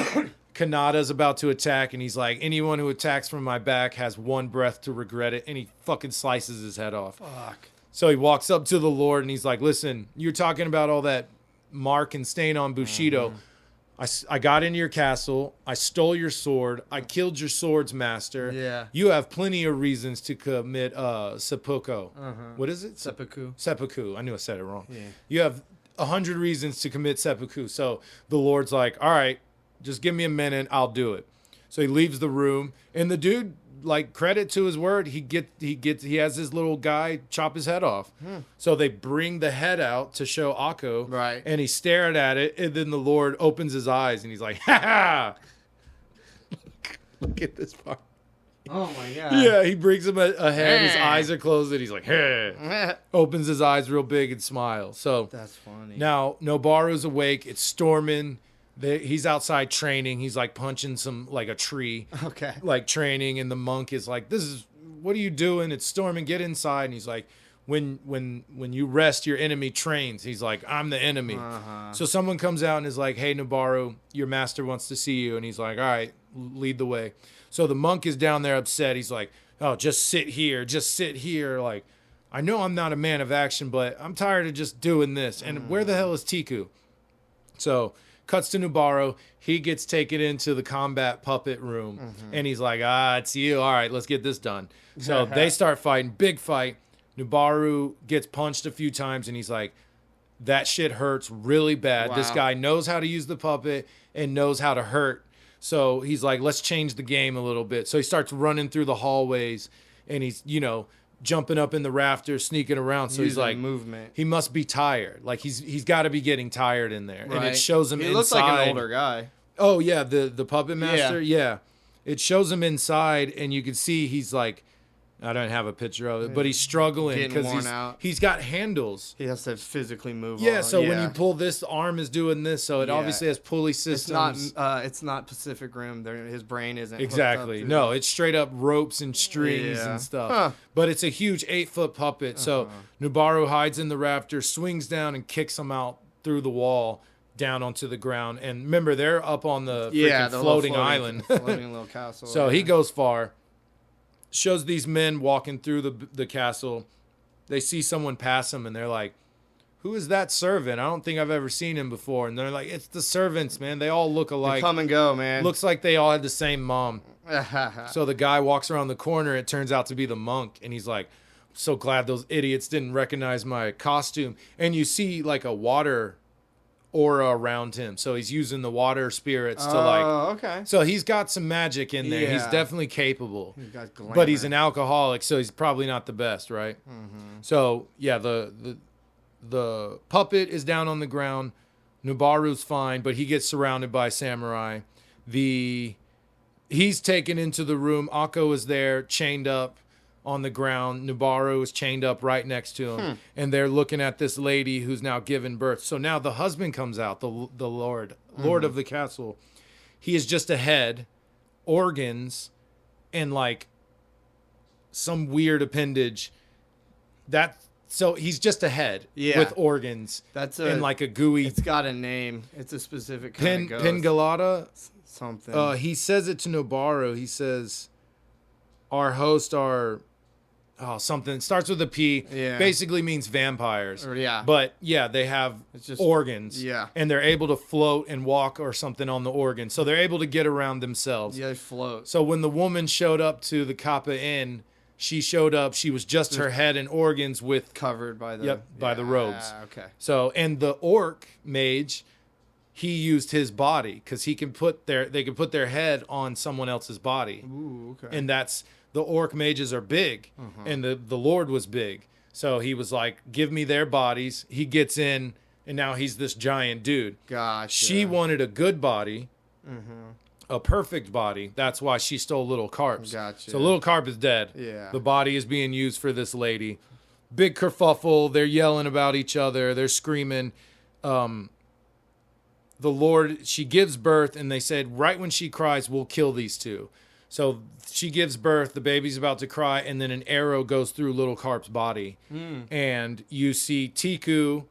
Kanada's about to attack, and he's like, anyone who attacks from my back has one breath to regret it. And he fucking slices his head off. Fuck. So he walks up to the Lord, and he's like, listen, you're talking about all that mark and stain on Bushido. I got into your castle. I stole your sword. I killed your swords master. Yeah. You have plenty of reasons to commit seppuku. What is it? Seppuku. Seppuku. I knew I said it wrong. Yeah. You have 100 reasons to commit seppuku. So the Lord's like, all right, just give me a minute. I'll do it. So he leaves the room, and the dude, like, credit to his word, he has his little guy chop his head off. So they bring the head out to show Akko, Right. and he's staring at it, and then the Lord opens his eyes, and he's like, ha ha! Look at this part. Oh my god. Yeah, he brings him a head, his eyes are closed, and he's like, hey! Opens his eyes real big and smiles. So That's funny. now Nobaru's awake, it's storming. He's outside training. He's like punching a tree. Okay. Like training, and the monk is like, what are you doing? It's storming, get inside. And he's like, when you rest, your enemy trains. He's like, I'm the enemy. So someone comes out and is like, hey, Nobaru, your master wants to see you. And he's like, all right, lead the way. So the monk is down there upset. He's like, oh, just sit here. Like, I know I'm not a man of action, but I'm tired of just doing this. And where the hell is Tiku? So cuts to Nobaru. He gets taken into the combat puppet room. And he's like, it's you. All right, let's get this done. So they start fighting. Big fight. Nobaru gets punched a few times, and he's like, that shit hurts really bad. Wow. This guy knows how to use the puppet and knows how to hurt. So he's like, let's change the game a little bit. So he starts running through the hallways, and he's, jumping up in the rafters, sneaking around. So he's like, movement. He must be tired. Like he's got to be getting tired in there. Right. And it shows him He inside. looks like an older guy. Oh yeah, the puppet master. Yeah. It shows him inside, and you can see he's like, I don't have a picture of it, but he's struggling Getting because worn he's got handles. He has to physically move. Yeah, so when you pull this, the arm is doing this, so it obviously has pulley systems. It's not Pacific Rim. His brain isn't Exactly. No, it's straight up ropes and strings and stuff. But it's a huge 8-foot puppet. So Nobaru hides in the rafter, swings down, and kicks him out through the wall down onto the ground. And remember, they're up on the freaking floating island. Floating little castle. So he goes far. Shows these men walking through the castle. They see someone pass them, and they're like, who is that servant? I don't think I've ever seen him before. And they're like, it's the servants, man. They all look alike. They come and go, man. Looks like they all had the same mom. So the guy walks around the corner. It turns out to be the monk. And he's like, so glad those idiots didn't recognize my costume. And you see like a water aura around him. So he's using the water spirits to okay. So he's got some magic in there. Yeah. He's definitely capable. He's got glamour. But he's an alcoholic, so he's probably not the best, right? Mm-hmm. So yeah, the puppet is down on the ground. Nubaru's fine, but he gets surrounded by samurai. He's taken into the room. Okko is there, chained up on the ground. Nubaru is chained up right next to him. And they're looking at this lady who's now given birth. So now the husband comes out, the Lord of the castle. He is just a head, organs, and like some weird appendage. So he's just a head with organs. And like a gooey. It's got a name. It's a specific kind of ghost. Pingalata. Something. He says it to Nobaru. He says, "Our host are." Something. It starts with a P. Yeah. Basically means vampires. Yeah. But yeah, they have organs. Yeah. And they're able to float and walk or something on the organ. So they're able to get around themselves. Yeah, they float. So when the woman showed up to the Kappa Inn, she showed up. She was just her head and organs with covered by the by the robes. Okay. So and the orc mage, he used his body because they can put their head on someone else's body. Ooh, okay. And that's. The orc mages are big, and the Lord was big. So he was like, give me their bodies. He gets in, and now he's this giant dude. Gotcha. She wanted a good body, a perfect body. That's why she stole Little Carp's. Gotcha. So Little Carp is dead. Yeah. The body is being used for this lady. Big kerfuffle. They're yelling about each other. They're screaming. The Lord, she gives birth, and they said, right when she cries, we'll kill these two. So she gives birth, the baby's about to cry, and then an arrow goes through Little Carp's body. And you see Tiku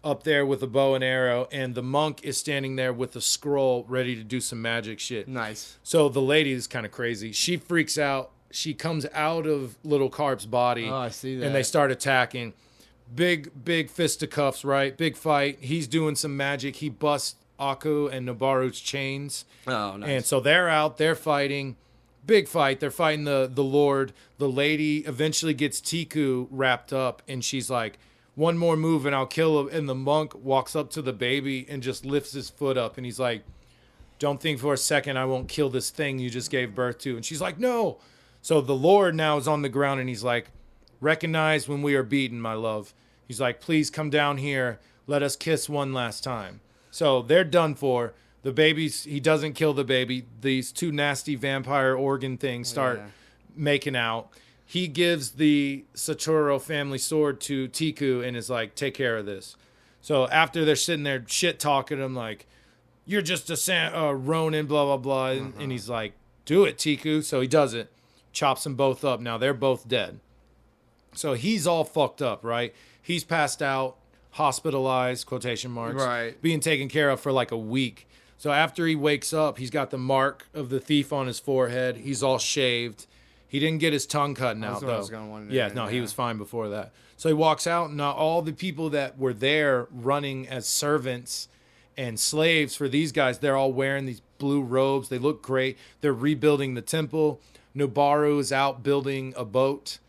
up there with a bow and arrow, and the monk is standing there with a scroll ready to do some magic shit. Nice. So the lady is kind of crazy. She freaks out. She comes out of Little Carp's body. Oh, I see that. And they start attacking. Big fisticuffs, right? Big fight. He's doing some magic. He busts Okko and Nobaru's chains. Oh, nice. And so they're out. They're fighting. Big fight. They're fighting the Lord. The lady eventually gets Tiku wrapped up, and she's like, one more move and I'll kill him. And the monk walks up to the baby and just lifts his foot up, and he's like, don't think for a second I won't kill this thing you just gave birth to. And she's like, no. So the Lord now is on the ground, and he's like, recognize when we are beaten, my love. He's like, please come down here. Let us kiss one last time. So they're done for. The babies, he doesn't kill the baby. These two nasty vampire organ things start making out. He gives the Satoru family sword to Tiku and is like, take care of this. So after they're sitting there shit talking him like, you're just a ronin, blah, blah, blah. And he's like, do it, Tiku. So he does it. Chops them both up. Now they're both dead. So he's all fucked up, right? He's passed out, hospitalized, quotation marks, right, being taken care of for like a week. So after he wakes up, he's got the mark of the thief on his forehead. He's all shaved. He didn't get his tongue cut out, though. He was fine before that. So he walks out, and now all the people that were there running as servants and slaves for these guys, they're all wearing these blue robes. They look great. They're rebuilding the temple. Nobaru is out building a boat.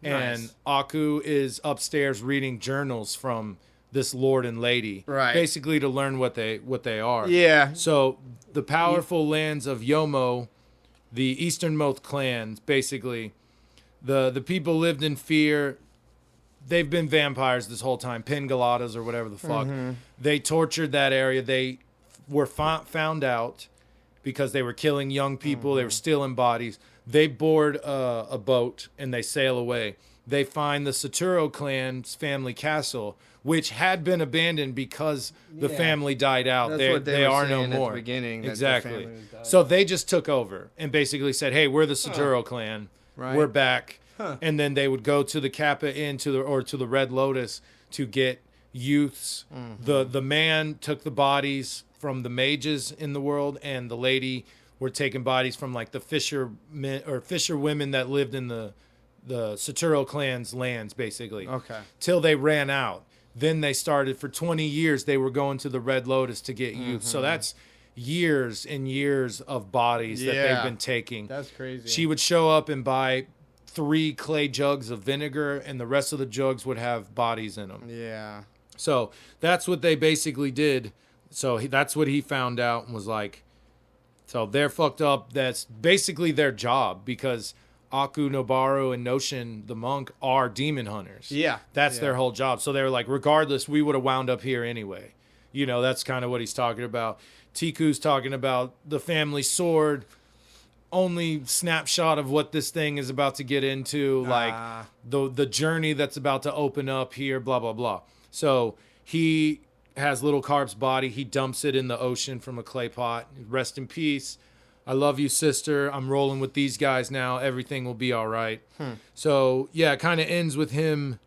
And nice. Aku is upstairs reading journals from this lord and lady, right? Basically to learn what they are. Yeah. So the powerful lands of Yomo, the easternmost clans, basically, the people lived in fear. They've been vampires this whole time, Pingalatas or whatever the fuck. They tortured that area. They were found out because they were killing young people. They were stealing bodies. They board a boat and they sail away. They find the Satoru clan's family castle, which had been abandoned because the family died out. They are no more. At the beginning, exactly. So they just took over and basically said, "Hey, we're the Satoru clan. Right. We're back." And then they would go to the Kappa Inn to the Red Lotus to get youths. The man took the bodies from the mages in the world, and the lady were taking bodies from like the fisher women that lived in the Satoru clan's lands, basically. Okay. Till they ran out. Then they started for 20 years. They were going to the Red Lotus to get youth. So that's years and years of bodies that they've been taking. That's crazy. She would show up and buy 3 clay jugs of vinegar, and the rest of the jugs would have bodies in them. Yeah. So that's what they basically did So that's what he found out and was like, so they're fucked up. That's basically their job because Aku, Nobaru, and Noshin, the monk, are demon hunters. Yeah. That's their whole job. So they were like, regardless, we would have wound up here anyway. You know, that's kind of what he's talking about. Tiku's talking about the family sword. Only snapshot of what this thing is about to get into, like the journey that's about to open up here, blah, blah, blah. So he has Little Carp's body. He dumps it in the ocean from a clay pot. Rest in peace. I love you, sister. I'm rolling with these guys now. Everything will be all right. So, yeah, it kind of ends with him.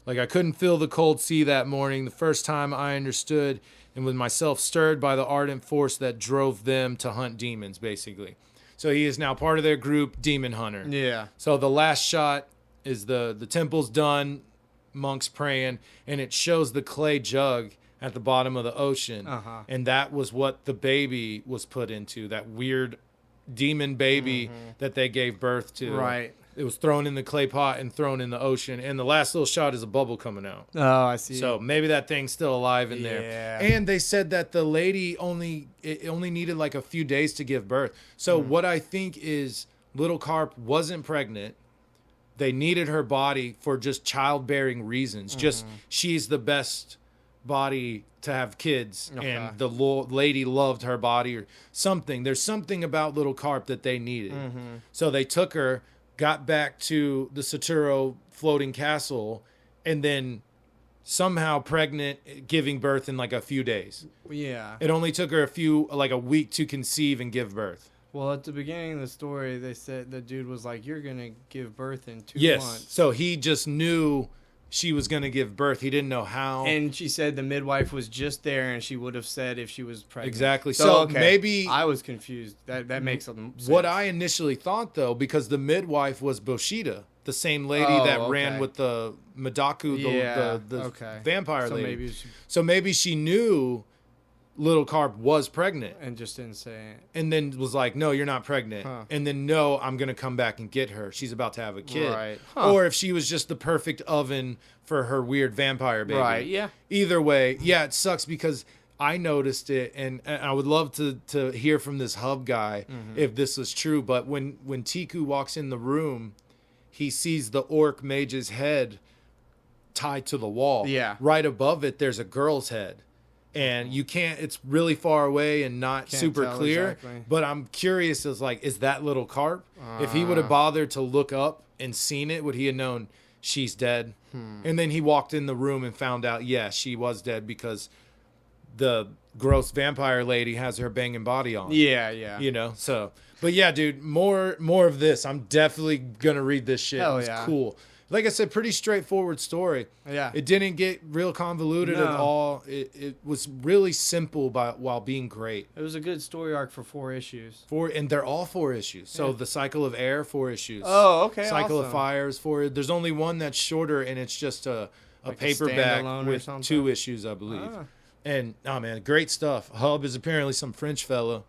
Like, I couldn't feel the cold sea that morning. The first time I understood and with myself stirred by the ardent force that drove them to hunt demons, basically. So he is now part of their group, Demon Hunter. Yeah. So the last shot is the temple's done, monks praying, and it shows the clay jug at the bottom of the ocean. And that was what the baby was put into, that weird demon baby that they gave birth to. Right. It was thrown in the clay pot and thrown in the ocean. And the last little shot is a bubble coming out. Oh, I see. So maybe that thing's still alive in there. And they said that the lady only needed like a few days to give birth. So what I think is Little Carp wasn't pregnant. They needed her body for just childbearing reasons. Just she's the best body to have kids, and the lady loved her body or something. There's something about Little Carp that they needed. So they took her, got back to the Saturo floating castle, and then somehow pregnant, giving birth in like a few days. Yeah. It only took her a week to conceive and give birth. Well, at the beginning of the story, they said the dude was like, you're going to give birth in 2 months. So he just knew she was going to give birth. He didn't know how. And she said the midwife was just there, and she would have said if she was pregnant. Exactly. So maybe I was confused. That makes sense. What I initially thought, though, because the midwife was Boshida, the same lady that ran with the Madaku, the vampire lady. So maybe she knew Little Carp was pregnant. And just didn't say it. And then was like, no, you're not pregnant. And then, no, I'm going to come back and get her. She's about to have a kid. Right. Or if she was just the perfect oven for her weird vampire baby. Right, yeah. Either way, yeah, it sucks because I noticed it, and I would love to hear from this hub guy if this was true. But when Tiku walks in the room, he sees the orc mage's head tied to the wall. Yeah. Right above it, there's a girl's head. And you can't, it's really far away and not super clear. Exactly. But I'm curious, is that Little Carp? If he would have bothered to look up and seen it, would he have known she's dead? And then he walked in the room and found out, yeah, she was dead because the gross vampire lady has her banging body on. Yeah, yeah. You know, so. But yeah, dude, more of this. I'm definitely going to read this shit. It's cool. Like I said, pretty straightforward story. Yeah. It didn't get real convoluted at all. It was really simple while being great. It was a good story arc for 4 issues. And they're all 4 issues. So the Cycle of Air, 4 issues. Oh, okay. Cycle of Fires, 4. There's only one that's shorter, and it's just a paperback with 2 issues, I believe. And, oh, man, great stuff. Hub is apparently some French fella.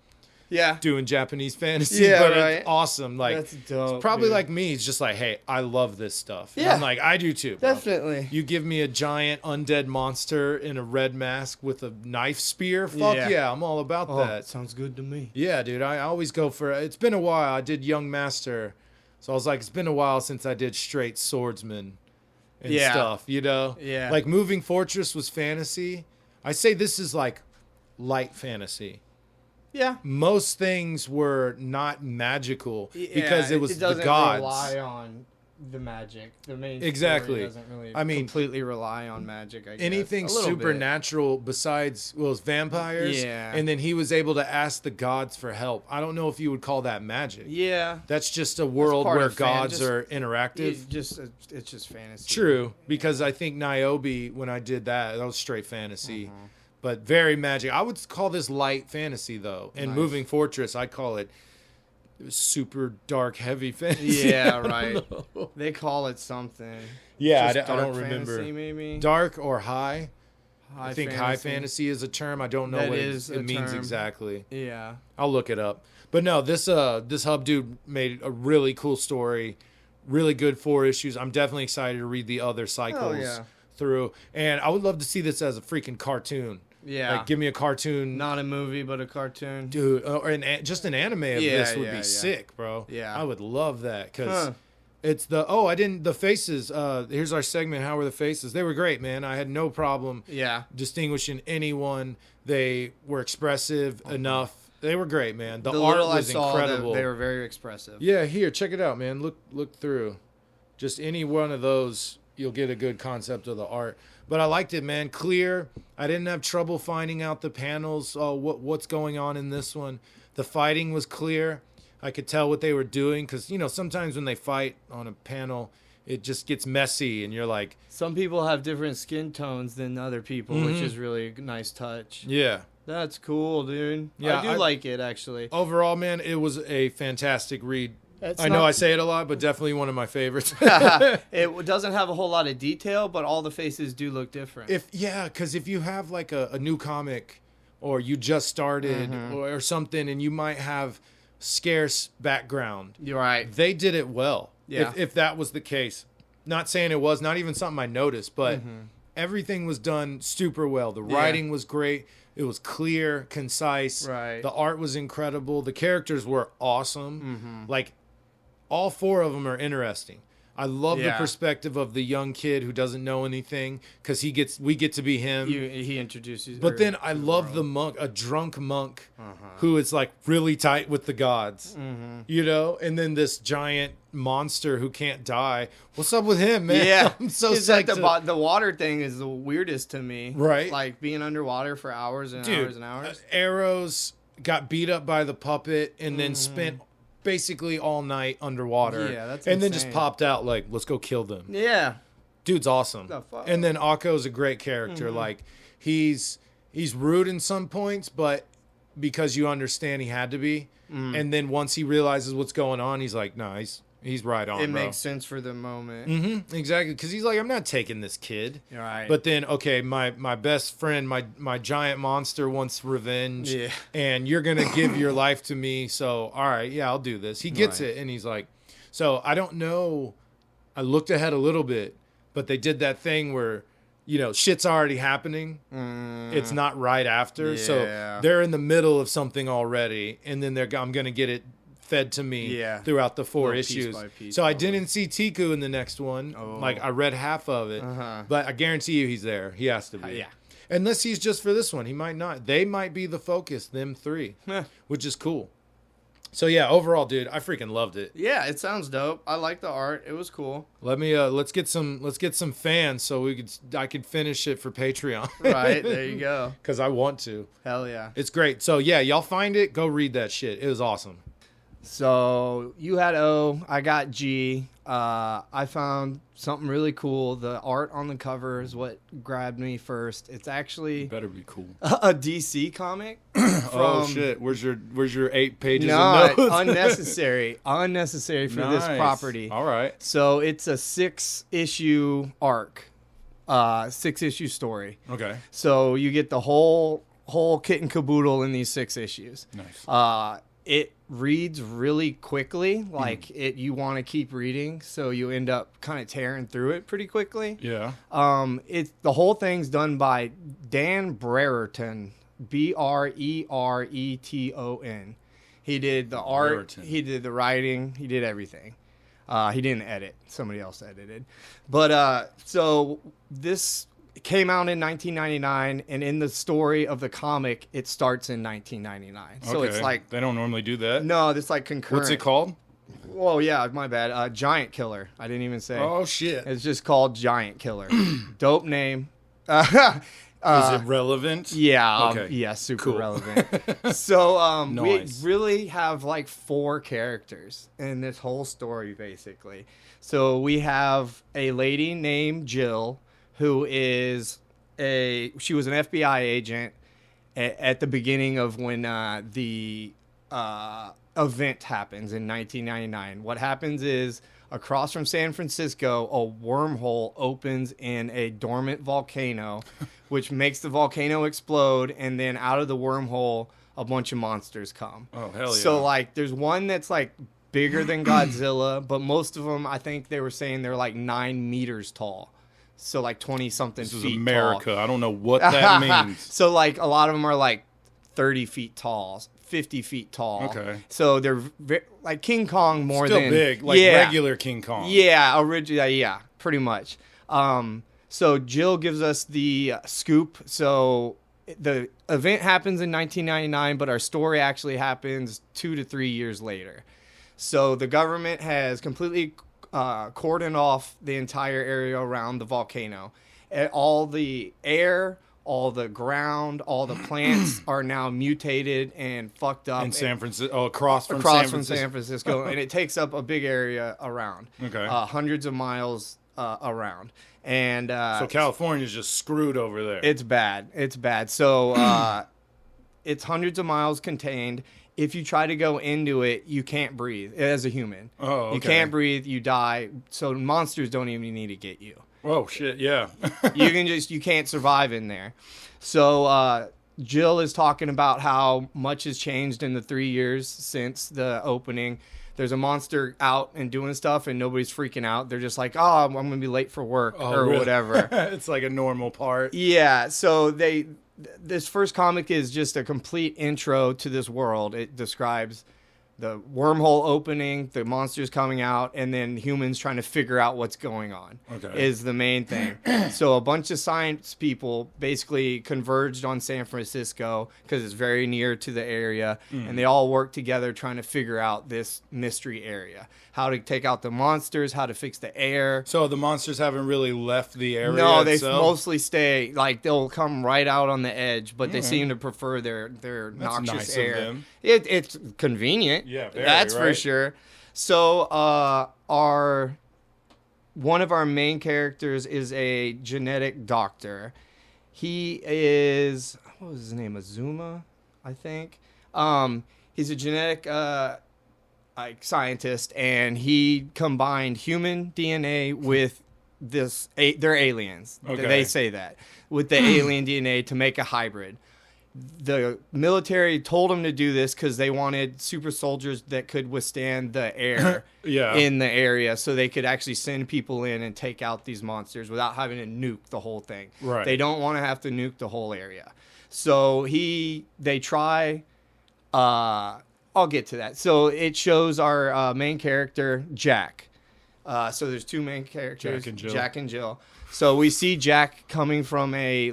Yeah. Doing Japanese fantasy, but it's awesome. Like, that's dope. It's probably like me. He's just like, hey, I love this stuff. Yeah. And I'm like, I do too. Bro. Definitely. You give me a giant undead monster in a red mask with a knife spear. Fuck yeah, I'm all about that. Sounds good to me. Yeah, dude. I always go for it. It's been a while. I did Young Master. So I was like, it's been a while since I did straight swordsman and stuff, you know? Yeah. Like Moving Fortress was fantasy. I say this is like light fantasy. Yeah. Most things were not magical because it was the gods. It doesn't rely on the magic. The main story doesn't really completely rely on magic, I guess. Anything supernatural besides, well, it's vampires. Yeah. And then he was able to ask the gods for help. I don't know if you would call that magic. Yeah. That's just a world where gods are interactive. It's just fantasy. True. Because I think Niobe, when I did that was straight fantasy. But very magic. I would call this light fantasy, though. And Moving Fortress, I call it super dark, heavy fantasy. Yeah, right. They call it something. Yeah, I don't remember. Fantasy, maybe? Dark or high? I think fantasy. high fantasy is a term. I don't know what it means exactly. Yeah. I'll look it up. But no, this hub dude made a really cool story. Really good 4 issues. I'm definitely excited to read the other cycles through. And I would love to see this as a freaking cartoon. Yeah. Like, give me a cartoon. Not a movie, but a cartoon. Dude, or just an anime of this would be sick, bro. Yeah. I would love that, because it's the faces. Here's our segment, How Were the Faces? They were great, man. I had no problem distinguishing anyone. They were expressive enough. They were great, man. The art was incredible. They were very expressive. Yeah, here, check it out, man. Look through. Just any one of those, you'll get a good concept of the art. But I liked it, man. Clear. I didn't have trouble finding out the panels, what's going on in this one. The fighting was clear. I could tell what they were doing, because, sometimes when they fight on a panel, it just gets messy, and you're like... Some people have different skin tones than other people, which is really a nice touch. Yeah. That's cool, dude. Yeah, I like it, actually. Overall, man, it was a fantastic read. I know I say it a lot, but definitely one of my favorites. It doesn't have a whole lot of detail, but all the faces do look different. Because if you have like a new comic, or you just started or something, and you might have scarce background. You're right. They did it well. Yeah. If that was the case. Not saying it was, not even something I noticed, but everything was done super well. The writing was great. It was clear, concise. Right. The art was incredible. The characters were awesome. Like, all 4 of them are interesting. I love the perspective of the young kid who doesn't know anything, because we get to be him. He introduces. But then I love the monk, a drunk monk, who is like really tight with the gods, and then this giant monster who can't die. What's up with him, man? Yeah, I'm so psyched. The water thing is the weirdest to me. Right, like being underwater for hours and hours and hours. Arrows got beat up by the puppet, and then spent basically all night underwater. Yeah, that's and insane. then just popped out like, let's go kill them. Yeah, dude's awesome. The fuck? And then Okko's a great character. Like, he's rude in some points, but because you understand he had to be. And then once he realizes what's going on, he's like, no, he's right on. It bro. makes sense for the moment. Exactly, because he's like, I'm not taking this kid. You're right. But then, okay, my best friend, my giant monster wants revenge, and you're gonna give your life to me. So, all right, yeah, I'll do this. He gets it, and he's like, so I don't know. I looked ahead a little bit, but they did that thing where, shit's already happening. It's not right after, so they're in the middle of something already, and then I'm gonna get it fed to me throughout the 4 issues. Piece, so I didn't see Tiku in the next one. Like, I read half of it, but I guarantee you he's there. He has to be. Unless he's just for this one. He might not. They might be the focus, them 3, which is cool. So yeah, overall, dude, I freaking loved it. Yeah, it sounds dope. I like the art. It was cool. Let's get some fans so I could finish it for Patreon. Right, there you go. Because I want to. Hell yeah. It's great. So yeah, y'all find it, go read that shit. It was awesome. So you had O, I got G. I found something really cool. The art on the cover is what grabbed me first. It's actually better be cool. A DC comic. Oh shit! Where's your 8 pages no, of notes? unnecessary for this property. All right. So it's a 6-issue arc, 6-issue story. Okay. So you get the whole kit and caboodle in these 6 issues. Nice. It reads really quickly, like you want to keep reading, so you end up kind of tearing through it pretty quickly. Yeah. The whole thing's done by Dan Brereton, Brereton. He did the art, Brereton. He did the writing, he did everything. He didn't edit; somebody else edited. But so this came out in 1999, and in the story of the comic, it starts in 1999. So it's like they don't normally do that. No, it's like concurrent. What's it called? Oh yeah, my bad. Giantkiller. I didn't even say. Oh shit! It's just called Giantkiller. Dope name. Is it relevant? Yeah. Okay. Yeah, super cool. relevant. So nice. we really have like 4 characters in this whole story, basically. So we have a lady named Jill, who is she was an FBI agent at the beginning of when the event happens in 1999. What happens is, across from San Francisco, a wormhole opens in a dormant volcano, which makes the volcano explode, and then out of the wormhole, a bunch of monsters come. Oh, hell yeah. So, like, there's one that's, like, bigger than Godzilla, but most of them, I think they were saying they're, like, 9 meters tall. So like 20 something This feet is America. tall. I don't know what that means. So like a lot of them are like 30 feet tall, 50 feet tall. Okay. So they're like King Kong more Still than big, like regular King Kong. Yeah, originally, yeah, pretty much. So Jill gives us the scoop. So the event happens in 1999, but our story actually happens 2 to 3 years later. So the government has completely cordoned off the entire area around the volcano. All the air, all the ground, all the plants are now mutated and fucked up. In San Francisco, across from San Francisco, and it takes up a big area around. Okay. Hundreds of miles around. And so California's just screwed over there. it's bad. It's bad. So it's hundreds of miles contained. If you try to go into it, you can't breathe as a human. Oh, okay. You can't breathe, you die. So monsters don't even need to get you. Oh shit, yeah. You can't survive in there. So Jill is talking about how much has changed in the 3 years since the opening. There's a monster out and doing stuff and nobody's freaking out. They're just like, oh, I'm going to be late for work or really? whatever. It's like a normal part. Yeah. So this first comic is just a complete intro to this world. It describes the wormhole opening, the monsters coming out, and then humans trying to figure out what's going on is the main thing. So a bunch of science people basically converged on San Francisco because it's very near to the area, and they all work together trying to figure out this mystery area. How to take out the monsters, how to fix the air. So the monsters haven't really left the area. No, they itself? mostly stay, like they'll come right out on the edge, but they seem to prefer their That's noxious nice air. of them. It's convenient. Yeah, very, that's for right? sure. So one of our main characters is a genetic doctor. He is, what was his name? Azuma, I think. He's a genetic scientist, and he combined human DNA with they're aliens. Okay. They say that with the alien DNA to make a hybrid. The military told him to do this because they wanted super soldiers that could withstand the air in the area, so they could actually send people in and take out these monsters without having to nuke the whole thing. Right. They don't want to have to nuke the whole area. So they try. I'll get to that. So it shows our main character, Jack. So there's two main characters, Jack and Jill. So we see Jack coming from a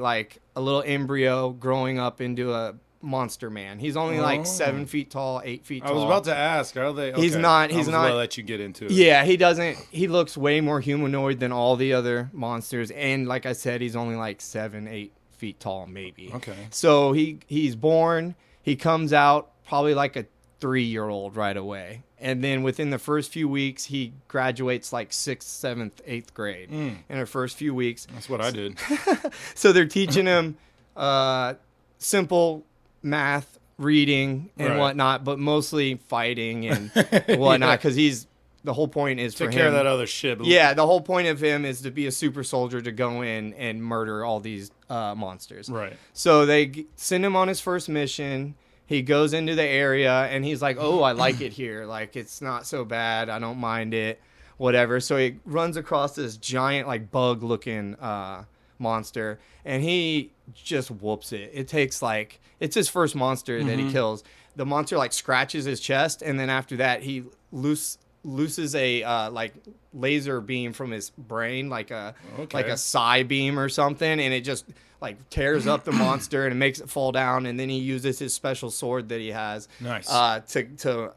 little embryo growing up into a monster man. He's only like 7 feet tall, 8 feet tall. I was about to ask, are they? Okay. He's not. I'll let you get into it. Yeah, he doesn't. He looks way more humanoid than all the other monsters. And like I said, he's only like 7, 8 feet tall, maybe. Okay. So he's born. He comes out probably like a 3-year-old right away. And then within the first few weeks, he graduates like 6th, 7th, 8th grade in the first few weeks. That's what I did. So they're teaching him simple math, reading, and whatnot, but mostly fighting and whatnot, because the whole point is for him. Take care of that other shit. Yeah, the whole point of him is to be a super soldier to go in and murder all these monsters. Right. So they send him on his first mission. He goes into the area, and he's like, oh, I like it here. Like, it's not so bad. I don't mind it, whatever. So he runs across this giant, like, bug-looking monster, and he just whoops it. It's his first monster that he kills. The monster, like, scratches his chest, and then after that, he looses a, laser beam from his brain, like a psi beam or something, and it just tears up the monster and it makes it fall down, and then he uses his special sword that he has to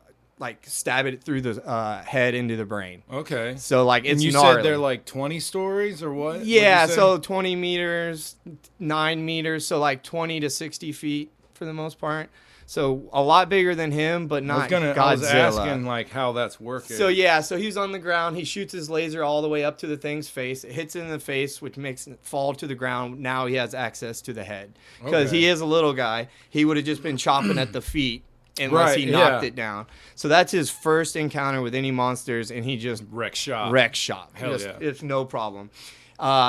stab it through the head into the brain. Okay. So it's and you gnarly. said they're like 20 stories or what? Yeah, so 20 meters, 9 meters, so 20 to 60 feet for the most part. So a lot bigger than him, but not Godzilla. I was asking how that's working. So yeah, so he's on the ground. He shoots his laser all the way up to the thing's face. It hits it in the face, which makes it fall to the ground. Now he has access to the head because he is a little guy. He would have just been chopping at the feet unless he knocked it down. So that's his first encounter with any monsters, and he just wreck shop. Hell yeah, it's no problem.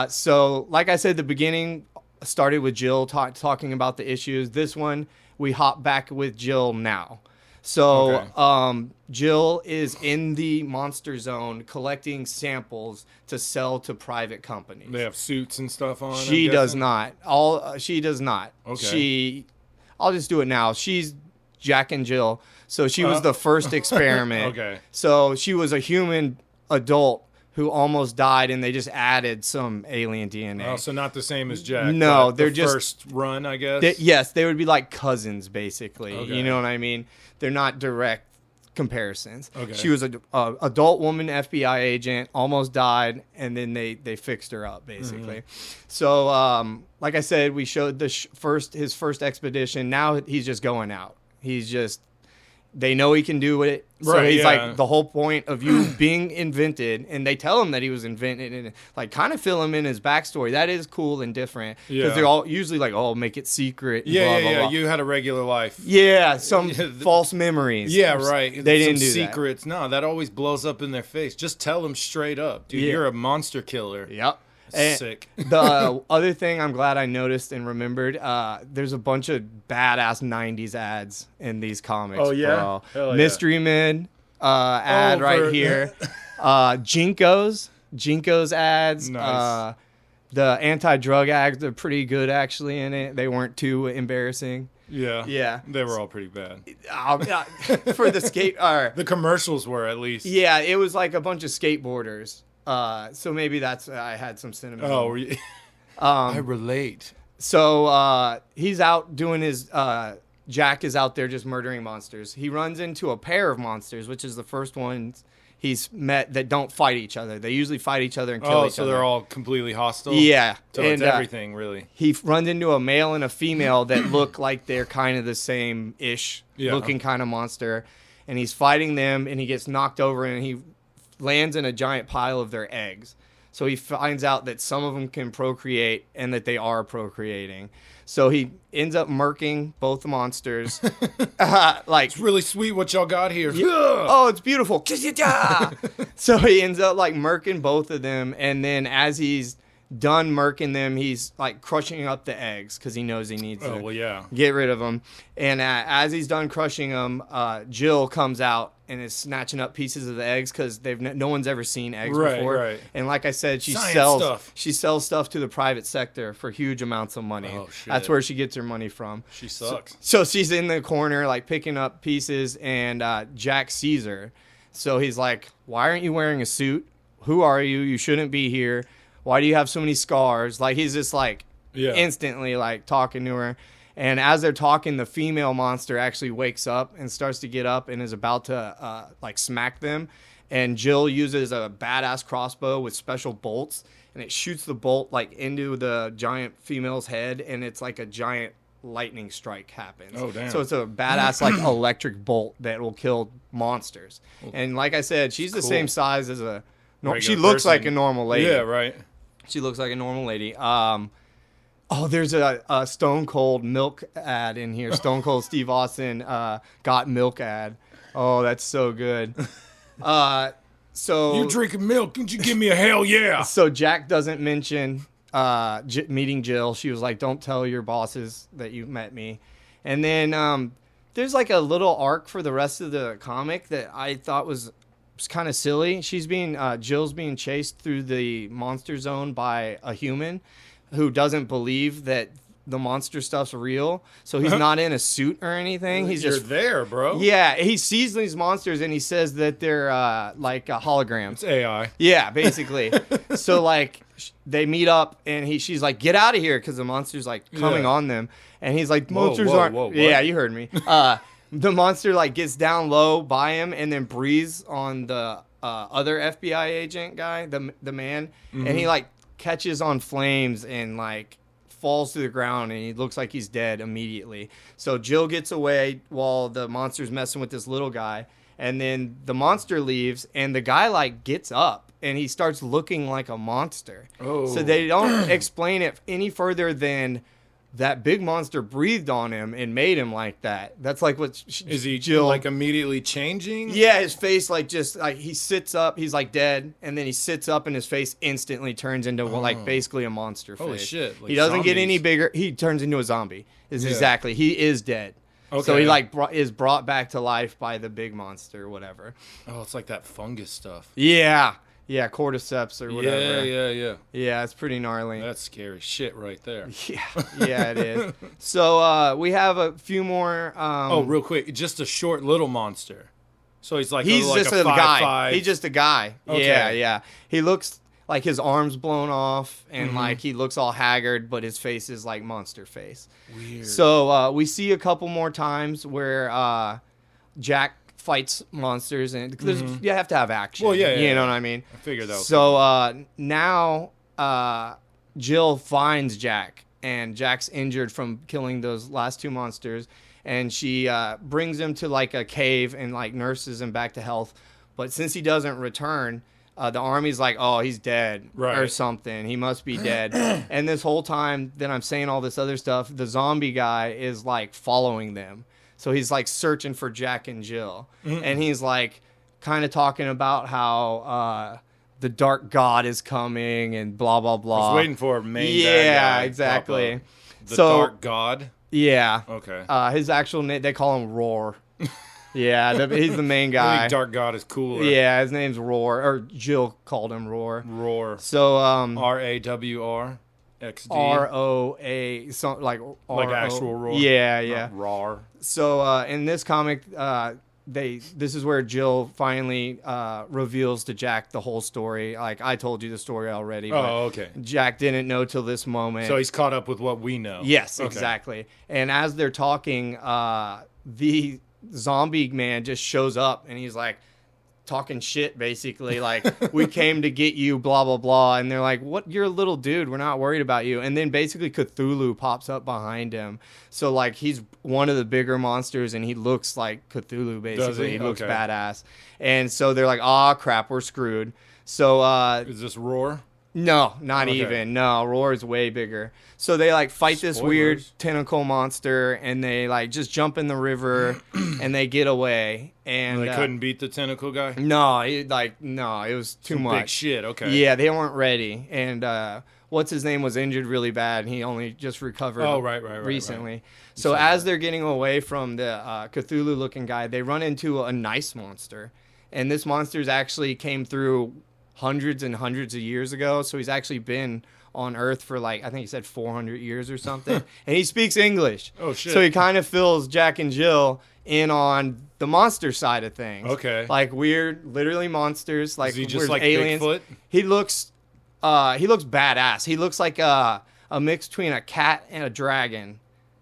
So like I said, the beginning started with Jill talking about the issues. This one, we hop back with Jill now. So Okay. Jill is in the monster zone collecting samples to sell to private companies. They have suits and stuff on. She I'm does guessing? not. She does not. Okay. I'll just do it now. She's Jack and Jill. So she was the first experiment. Okay. So she was a human adult who almost died, and they just added some alien DNA. Oh, so not the same as Jack. No, but they're the just- first run, I guess. Yes, they would be like cousins, basically. Okay. You know what I mean? They're not direct comparisons. Okay. She was a adult woman FBI agent, almost died, and then they fixed her up, basically. So, like I said, we showed his first expedition. Now he's just going out. They know he can do it. So Right, he's yeah. like, the whole point of you being invented, and they tell him that he was invented, and like kind of fill him in his backstory. That is cool and different. Because Yeah. they're all usually like, oh, make it secret. And Yeah, blah, yeah, blah, yeah. blah. You had a regular life. Yeah, some false memories. Yeah, right. They didn't Some do secrets. No, that always blows up in their face. Just tell them straight up, dude. Yeah. You're a monster killer. that. Yep. And Sick. the other thing I'm glad I noticed and remembered, there's a bunch of badass 90s ads in these comics. Oh, yeah? Bro. Hell yeah. Mystery Men ad Oh, right for- here. Jinko's ads. Nice. The anti-drug ads, they're pretty good actually in it. They weren't too embarrassing. Yeah. Yeah. They were all pretty bad. For the skate. The commercials were, at least. Yeah, it was like a bunch of skateboarders. So maybe that's I had some sentiment. Oh, were you- I relate. So he's out doing his. Jack is out there just murdering monsters. He runs into a pair of monsters, which is the first ones he's met that don't fight each other. They usually fight each other and kill Oh, each so other. they're all completely hostile? Yeah, So it's and, everything, really. he runs into a male and a female that look like they're kind of the same-ish Yeah. looking kind of monster, and he's fighting them, and he gets knocked over, and he lands in a giant pile of their eggs. So he finds out that some of them can procreate and that they are procreating. So he ends up murking both the monsters. Like, It's really sweet what y'all got here. oh, it's beautiful. So he ends up like murking both of them, and then as he's done murking them, he's like crushing up the eggs because he knows he needs Oh, to well, yeah. get rid of them. And as he's done crushing them, Jill comes out and is snatching up pieces of the eggs because no one's ever seen eggs Right, before. right. And like I said, she Science sells stuff to the private sector for huge amounts of money. Oh, shit. That's where she gets her money from. She sucks. So she's in the corner, like picking up pieces, and Jack sees her. So he's like, "Why aren't you wearing a suit? Who are you? You shouldn't be here. Why do you have so many scars?" Like he's just like Yeah. instantly like talking to her. And as they're talking, the female monster actually wakes up and starts to get up and is about to like smack them. And Jill uses a badass crossbow with special bolts, and it shoots the bolt like into the giant female's head, and it's like a giant lightning strike happens. Oh, damn. So it's a badass like electric bolt that will kill monsters. And like I said, she's the Cool. same size as a. She Regular looks person. like a normal lady. Yeah, right. She looks like a normal lady. Oh, there's a Stone Cold milk ad in here. Stone Cold Steve Austin got milk ad. Oh, that's so good. So You drinking milk? Can you give me a hell yeah? so Jack doesn't mention meeting Jill. She was like, "Don't tell your bosses that you met me." And then there's like a little arc for the rest of the comic that I thought was kind of silly. Jill's being chased through the monster zone by a human who doesn't believe that the monster stuff's real. So he's not in a suit or anything. He's You're just there, bro. yeah. He sees these monsters and he says that they're like holograms. It's AI. Yeah, basically. So like they meet up and she's like, "Get out of here," because the monster's like coming Yeah. on them, and he's like, Whoa, "Monsters whoa, aren't." whoa, what? Yeah, you heard me. The monster like gets down low by him and then breathes on the other FBI agent guy, the man, and he like catches on flames and like falls to the ground, and he looks like he's dead immediately. So Jill gets away while the monster's messing with this little guy, and then the monster leaves, and the guy like gets up and he starts looking like a monster. Oh. So they don't explain it any further than that big monster breathed on him and made him like that. That's like what Is he Jill like immediately changing? yeah, his face like just like he sits up, he's like dead, and then he sits up and his face instantly turns into like basically a monster Holy face. shit, like he doesn't get any zombies. bigger. He turns into a zombie. Yeah. Exactly. He is dead. So he Okay. is brought back to life by the big monster or whatever. Oh, it's like that fungus stuff. Yeah. Yeah, cordyceps or whatever. Yeah. It's pretty gnarly. That's scary shit right there. Yeah, it is. So we have a few more. Real quick, just a short little monster. So he's like he's like just a a guy. 5'5". He's just a guy. Okay. Yeah. He looks like his arms blown off, and Mm-hmm. like he looks all haggard, but his face is like monster face. Weird. So we see a couple more times where Jack fights monsters, and you have to have action. Well, yeah, you know what I mean. I figured that. So now Jill finds Jack, and Jack's injured from killing those last two monsters, and she brings him to like a cave and like nurses him back to health. But since he doesn't return, the army's like, oh, he's dead or Right. something. He must be dead. And this whole time that I'm saying all this other stuff, the zombie guy is like following them. So he's like searching for Jack and Jill. And he's like kind of talking about how the dark god is coming and blah, blah, blah. I was waiting for a main bad Yeah, guy to exactly. pop up. The So- Dark God. Yeah. Okay. His actual name, they call him Roar. Yeah, he's the main I guy. think Dark God is cooler. Yeah, his name's Roar, or Jill called him Roar. Roar. So RAWR. XD. ROA, so like actual roar. Yeah. Not Rar. So in this comic, this is where Jill finally reveals to Jack the whole story. Like I told you the story already. But Oh, okay. Jack didn't know till this moment. So he's caught up with what we know. Yes, Okay. exactly. And as they're talking, the zombie man just shows up and he's like talking shit basically like we came to get you, blah blah blah. And they're like, what, you're a little dude, we're not worried about you. And then basically Cthulhu pops up behind him. So like he's one of the bigger monsters and he looks like Cthulhu basically. Does he? He looks Okay. badass. And so they're like, oh crap, we're screwed. So Is this Roar? no, not Okay. even. No, Roar is way bigger. So they like fight this weird Spoilers. tentacle monster, and they like just jump in the river, and they get away. And They couldn't beat the tentacle guy? No, it was too Some much. Big shit, okay. Yeah, they weren't ready. And what's his name was injured really bad. And he only just recovered. Oh, right, recently. So as they're getting away from the Cthulhu-looking guy, they run into a nice monster, and this monster's actually came through hundreds and hundreds of years ago. So he's actually been on Earth for like, I think he said 400 years or something. And he speaks English. Oh, shit. So he kind of fills Jack and Jill in on the monster side of things. Okay. Like weird, literally monsters. Like Is he just weird like aliens. Bigfoot? He looks badass. He looks like a mix between a cat and a dragon.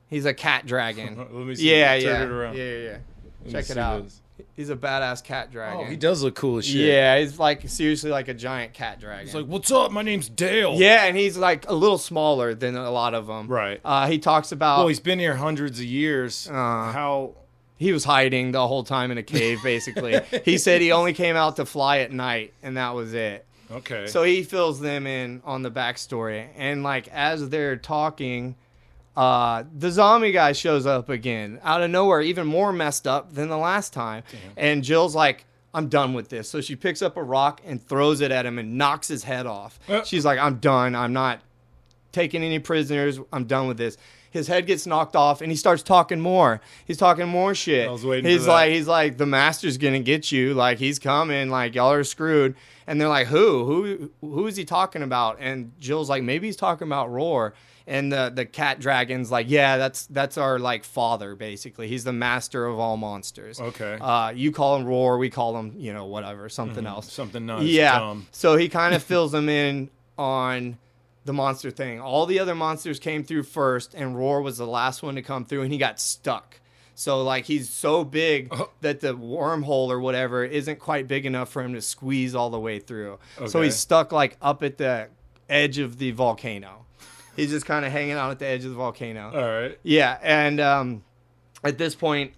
He's a cat dragon. Let me see. Yeah, Turn yeah. it around. Yeah. me Check see it out. this. He's a badass cat dragon. Oh, he does look cool as shit. Yeah, he's like seriously like a giant cat dragon. He's like, what's up? My name's Dale. Yeah, and he's like a little smaller than a lot of them. Right. He talks about Well, he's been here hundreds of years. How? he was hiding the whole time in a cave, basically. He said he only came out to fly at night, and that was it. Okay. So he fills them in on the backstory. And like as they're talking, the zombie guy shows up again out of nowhere, even more messed up than the last time. And Jill's like, I'm done with this. So she picks up a rock and throws it at him and knocks his head off. She's like, I'm done. I'm not taking any prisoners. I'm done with this. His head gets knocked off and he starts talking more. He's talking more shit. I was waiting he's for that. he's like, the master's gonna get you. Like he's coming. Like y'all are screwed. And they're like, who is he talking about? And Jill's like, maybe he's talking about Roar. And the cat dragon's like, yeah, that's our like father basically. He's the master of all monsters. Okay. You call him Roar, we call him whatever, something else. Something not Yeah. dumb. So he kind of fills them in on the monster thing. All the other monsters came through first, and Roar was the last one to come through, and he got stuck. So like he's so big that the wormhole or whatever isn't quite big enough for him to squeeze all the way through. So Okay. he's stuck like up at the edge of the volcano. He's just kind of hanging out at the edge of the volcano. All right. Yeah, and at this point,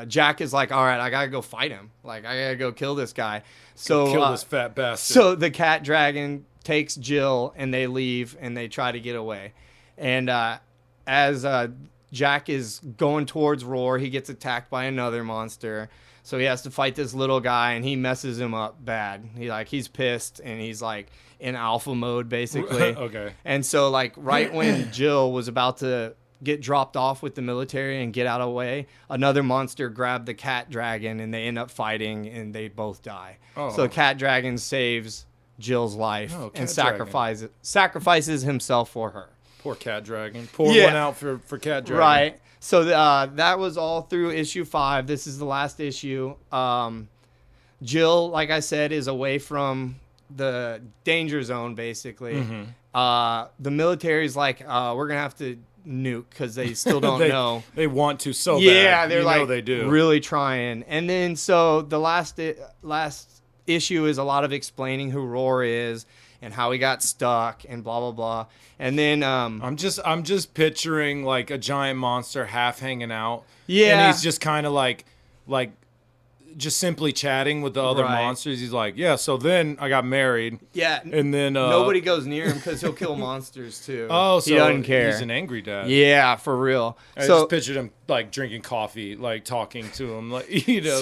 Jack is like, all right, I gotta go fight him. Like I gotta go kill this guy. So Kill this fat bastard. so the cat dragon takes Jill and they leave and they try to get away. And as Jack is going towards Roar, he gets attacked by another monster. So he has to fight this little guy and he messes him up bad. He's pissed and he's like in alpha mode basically. Okay. And so like right when Jill was about to get dropped off with the military and get out of the way, another monster grabbed the cat dragon and they end up fighting and they both die. Oh. So the cat dragon saves Jill's life Oh, and cat sacrifices himself for her. Poor cat dragon. Pour Yeah. one out for cat dragon. Right. So that was all through issue 5. This is the last issue. Jill, like I said, is away from the danger zone, basically. Mm-hmm. The military's like, we're going to have to nuke because they still don't know. They want to so bad. Yeah, they're You like know they do. really trying. And then so the last issue is a lot of explaining who Roar is and how he got stuck and blah blah blah. And then I'm just picturing like a giant monster half hanging out. Yeah. And he's just kind of like just simply chatting with the other Right. monsters. He's like, yeah, so then I got married. yeah, And then nobody goes near him because he'll kill monsters too. Oh, so he doesn't care. he's an angry dad. Yeah, for real. I So just pictured him like drinking coffee, like talking to him, like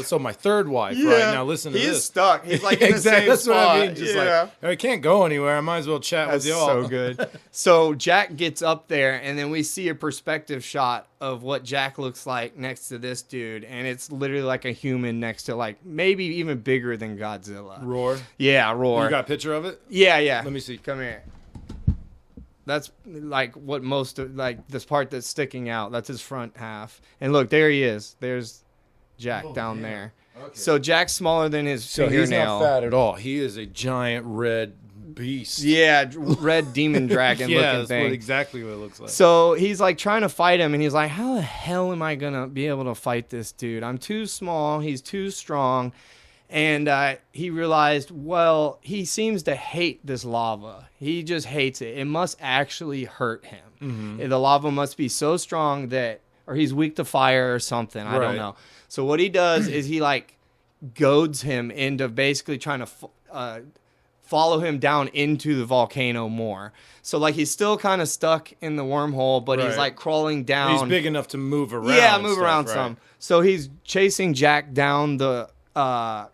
so my third wife, right now. Listen to he's this. stuck. He's like in the Exactly. same That's spot. what I mean. Just yeah. like I can't go anywhere. I might as well chat That's with y'all. so good. So Jack gets up there, and then we see a perspective shot of what Jack looks like next to this dude, and it's literally like a human next to like maybe even bigger than Godzilla. Roar. Yeah, Roar. You got a picture of it? Yeah. Let me see. Come here. That's like what most of like this part that's sticking out. That's his front half. And look, there he is. There's Jack down there. Okay. So Jack's smaller than his So fingernail. he's not fat at all. He is a giant red beast. Yeah, red demon dragon Yeah, looking that's thing. exactly what it looks like. So he's like trying to fight him, and he's like, how the hell am I going to be able to fight this dude? I'm too small. He's too strong. And he realized, well, he seems to hate this lava. He just hates it. It must actually hurt him. Mm-hmm. The lava must be so strong that, or he's weak to fire or something. I Right. don't know. So what he does is he like goads him into basically trying to follow him down into the volcano more. So like he's still kind of stuck in the wormhole, but he's Right. like crawling down. He's big enough to move around. Yeah, and move stuff, around right? some. So he's chasing Jack down the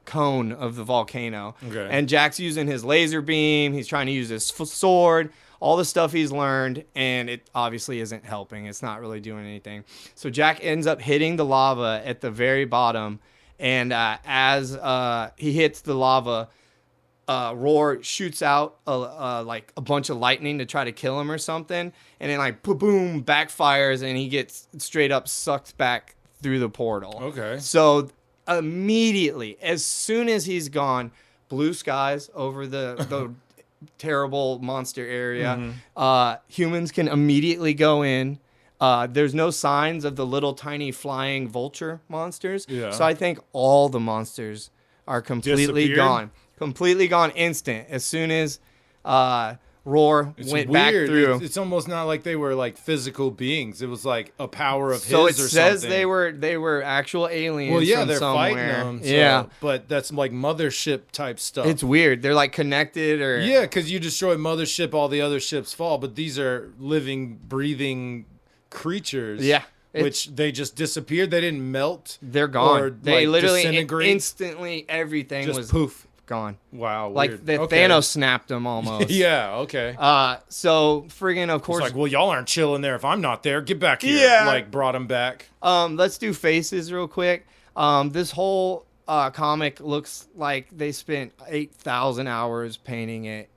cone of the volcano. Okay. And Jack's using his laser beam. He's trying to use his sword, all the stuff he's learned, and it obviously isn't helping. It's not really doing anything. So Jack ends up hitting the lava at the very bottom, and as he hits the lava, Roar shoots out like a bunch of lightning to try to kill him or something, and then like boom, backfires, and he gets straight up sucked back through the portal. Okay. So immediately, as soon as he's gone, blue skies over the terrible monster area. Humans can immediately go in. There's no signs of the little tiny flying vulture monsters. Yeah. So I think all the monsters are completely Disappeared? gone. Completely gone instant. As soon as Roar It's went weird. back through. It's almost not like they were like physical beings. It was like a power of So it his or says something. they were actual aliens. Well, yeah, from they're somewhere. fighting them. So, Yeah, but that's like mothership type stuff. it's weird. They're like connected or Yeah, because you destroy mothership, all the other ships fall. But these are living, breathing creatures. Yeah. Which they just disappeared. They didn't melt. They're gone. Or, They like, literally disintegrate. instantly everything Just was poof. gone. Wow. Like weird. the Okay. Thanos snapped them almost. Yeah. Okay. So friggin' of It's course. like, well, y'all aren't chilling there if I'm not there. Get back here. Yeah. Like brought him back. Let's do faces real quick. This whole comic looks like they spent 8,000 hours painting it.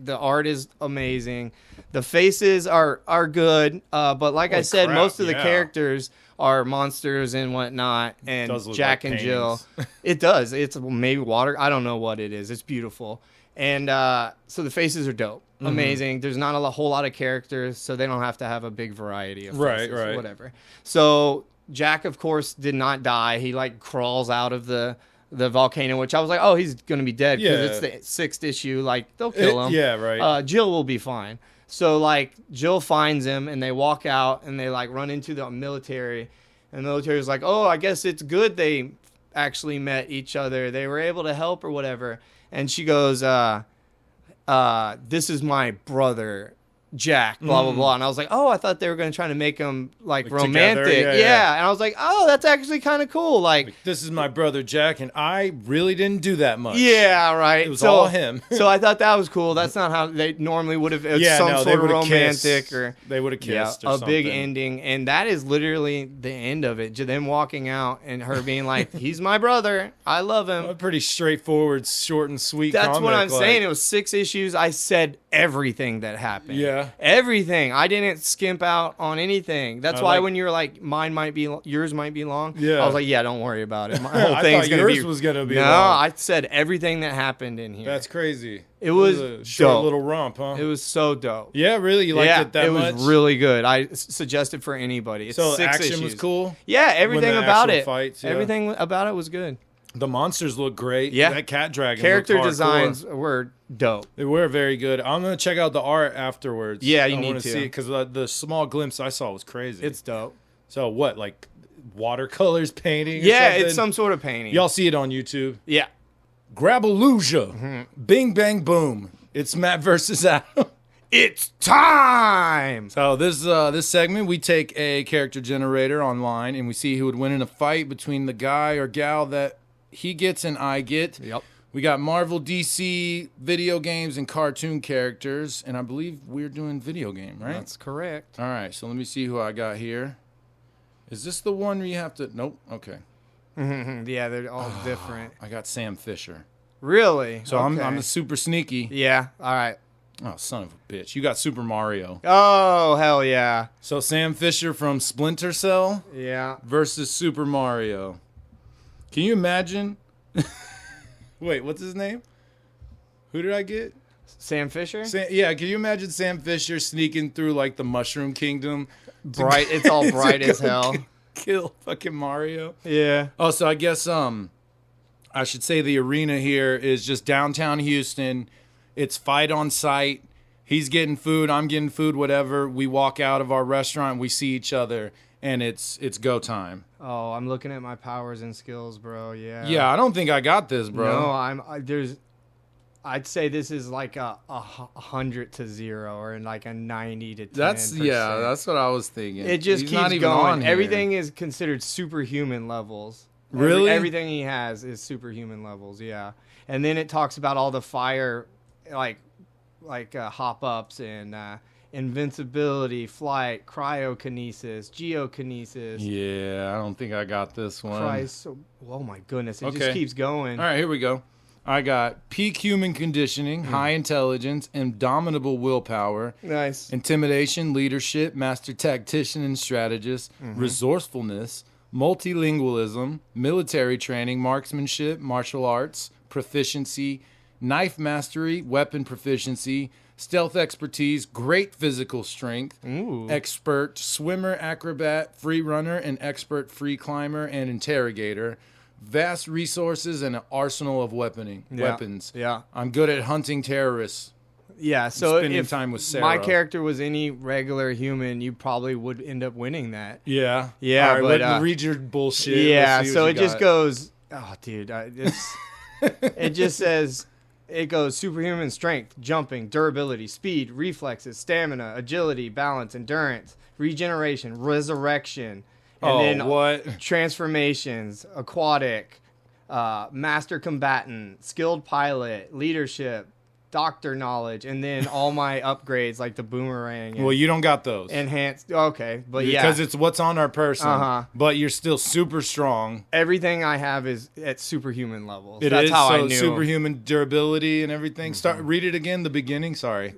The art is amazing. The faces are good, but like I Holy said, crap, most of the yeah. characters are monsters and whatnot. And Does look Jack like and Jill, paintings. it does. It's maybe water. I don't know what it is. It's beautiful. And so the faces are dope, amazing. There's not a whole lot of characters, so they don't have to have a big variety of faces, Right. whatever. So Jack, of course, did not die. He like crawls out of the volcano, which I was like, oh, he's gonna be dead because Yeah. it's the 6th issue. Like they'll kill him. Yeah, right. Jill will be fine. So like Jill finds him and they walk out and they like run into the military, and the military is like, oh, I guess it's good they actually met each other. They were able to help or whatever. And she goes, this is my brother. Jack, blah blah blah, and I was like, oh, I thought they were going to try to make him like romantic, together? Yeah. and I was like, oh, that's actually kind of cool, like, This is my brother Jack, and I really didn't do that much. yeah, right. It was all him. So I thought that was cool. That's not how they normally would have. It's some they sort of would've romantic kissed. or They would have kissed. a or big something. ending, and that is literally the end of it. Them walking out and her being like, "He's my brother. I love him." A pretty straightforward, short and sweet. That's what I'm comic, saying. It was 6 issues. I said everything that happened. Yeah. Everything. I didn't skimp out on anything. That's I why like- when you were like, mine might be, yours might be long. Yeah. I was like, yeah, don't worry about it. My whole I thing's thought gonna yours be. was gonna be No, long. I said everything that happened in here. That's crazy. It was a short dope. little romp, huh? It was so dope. Yeah, really? You liked it that much? was really good. I suggest it for anybody. It's So 6 action issues. was cool? Yeah, everything the about actual it. fights, yeah. Everything about it was good. The monsters look great. Yeah. That cat dragon Character looked hardcore. designs were dope. They were very good. I'm going to check out the art afterwards. Yeah, you I need wanna to. see it because the small glimpse I saw was crazy. It's dope. So what, like watercolors painting or Yeah, something? it's some sort of painting. Y'all see it on YouTube. Yeah. Grabalooja. Mm-hmm. Bing, bang, boom. It's Matt versus Adam. It's time. So this segment, we take a character generator online and we see who would win in a fight between the guy or gal that he gets and I get. Yep. We got Marvel, DC, video games, and cartoon characters, and I believe we're doing video game, right? That's correct. All right, so let me see who I got here. Is this the one where you have to... Nope, okay. Yeah, they're all different. I got Sam Fischer. Really? So Okay. I'm super sneaky. Yeah. All right. Oh, son of a bitch. You got Super Mario. Oh, hell yeah. So Sam Fischer from Splinter Cell Yeah. versus Super Mario. Can you imagine? Wait, what's his name? Who did I get? Sam Fisher? Yeah, can you imagine Sam Fisher sneaking through like the Mushroom Kingdom? Bright. It's all bright as hell. Kill fucking Mario. Yeah. Oh, so I guess I should say the arena here is just downtown Houston. It's fight on site. He's getting food, I'm getting food, whatever. We walk out of our restaurant, we see each other, and it's go time. Oh, I'm looking at my powers and skills, bro. Yeah. Yeah, I don't think I got this, bro. No, I'd say this is like a 100 to 0 or like a 90 to 10. That's what I was thinking. It just He's keeps not even going. on here. Everything is considered superhuman levels. Really? Everything he has is superhuman levels. Yeah. And then it talks about all the fire, like hop ups and invincibility, flight, cryokinesis, geokinesis. Yeah, I don't think I got this one. Christ, oh my goodness! It Okay. just keeps going. All right, here we go. I got peak human conditioning, high intelligence, indomitable willpower, Nice. intimidation, leadership, master tactician and strategist, resourcefulness, multilingualism, military training, marksmanship, martial arts, proficiency, knife mastery, weapon proficiency, stealth expertise, great physical strength, Ooh. expert swimmer, acrobat, free runner, and expert free climber and interrogator. Vast resources and an arsenal of weapons. Yeah. I'm good at hunting terrorists. Yeah. So spending if time with Sarah. my character was any regular human, you probably would end up winning that. Yeah. Yeah, All right, but, let me read your bullshit. Yeah, Let's see so what it you just got. goes. Oh, dude, it just says it goes superhuman strength, jumping, durability, speed, reflexes, stamina, agility, balance, endurance, regeneration, resurrection, and then what? transformations, aquatic, master combatant, skilled pilot, leadership, doctor knowledge, and then all my upgrades like the boomerang. And Well, you don't got those. enhanced. Okay, but yeah, Because it's what's on our person. Uh-huh. But you're still super strong. everything I have is at superhuman levels. It That's is, how so I knew. superhuman durability and everything. Read it again, the beginning. Sorry.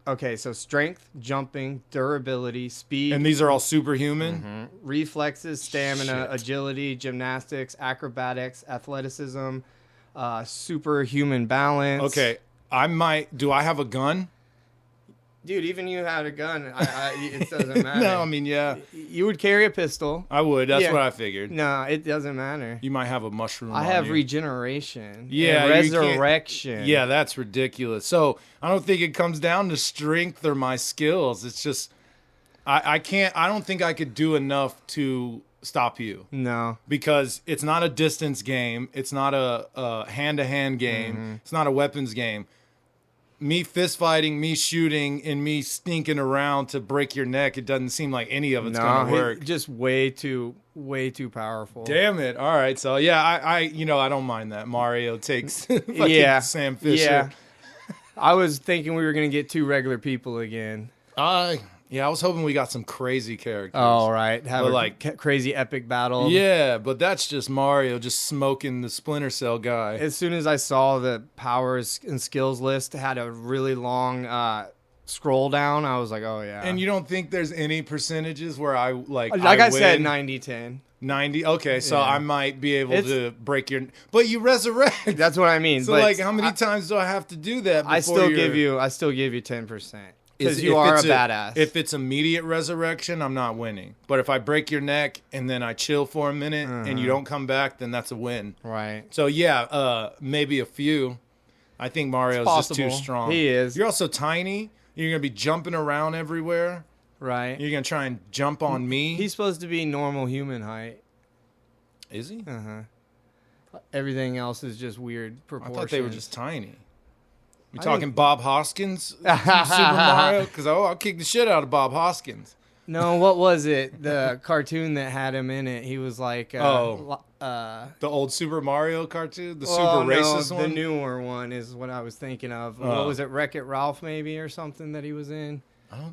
Okay, so strength, jumping, durability, speed, And these are all superhuman. reflexes, stamina, Shit. agility, gymnastics, acrobatics, athleticism, superhuman balance. Okay. Do I have a gun? Dude, even you had a gun. It doesn't matter. No, I mean, yeah. You would carry a pistol. I would. That's Yeah. what I figured. No, it doesn't matter. You might have a mushroom. I on have you. regeneration. Yeah, and you can't- resurrection. Yeah, that's ridiculous. So I don't think it comes down to strength or my skills. It's just I don't think I could do enough to stop you No. because it's not a distance game. It's not a hand-to-hand game. It's not a weapons game. me fist fighting, me shooting, and me stinking around to break your neck, it doesn't seem like any of it's going to work. Just way too powerful. Damn it. All right. So, yeah, I don't mind that. Mario takes fucking Sam Fischer. Yeah. I was thinking we were going to get 2 regular people again. Yeah, I was hoping we got some crazy characters. Oh, right. Have a crazy epic battle. Yeah, but that's just Mario just smoking the Splinter Cell guy. As soon as I saw the powers and skills list had a really long scroll down, I was like, oh, yeah. And you don't think there's any percentages where I said 90-10. 90? Okay, so I might be able to break your... But you resurrect. That's what I mean. So, how many times do I have to do that before I still give you 10%. Because you if are a it's badass. If it's immediate resurrection, I'm not winning. But if I break your neck and then I chill for a minute and you don't come back, then that's a win. Right. So, yeah, maybe a few. I think Mario's just too strong. He is. You're also tiny. You're going to be jumping around everywhere. Right. You're going to try and jump on me. He's supposed to be normal human height. Is he? Uh-huh. Everything else is just weird proportions. I thought they were just tiny. We talking Bob Hoskins from Super Mario? Because I'll kick the shit out of Bob Hoskins. No, what was it? The cartoon that had him in it. He was like, the old Super Mario cartoon, the super racist one. The newer one is what I was thinking of. What was it? Wreck-It Ralph, maybe, or something that he was in.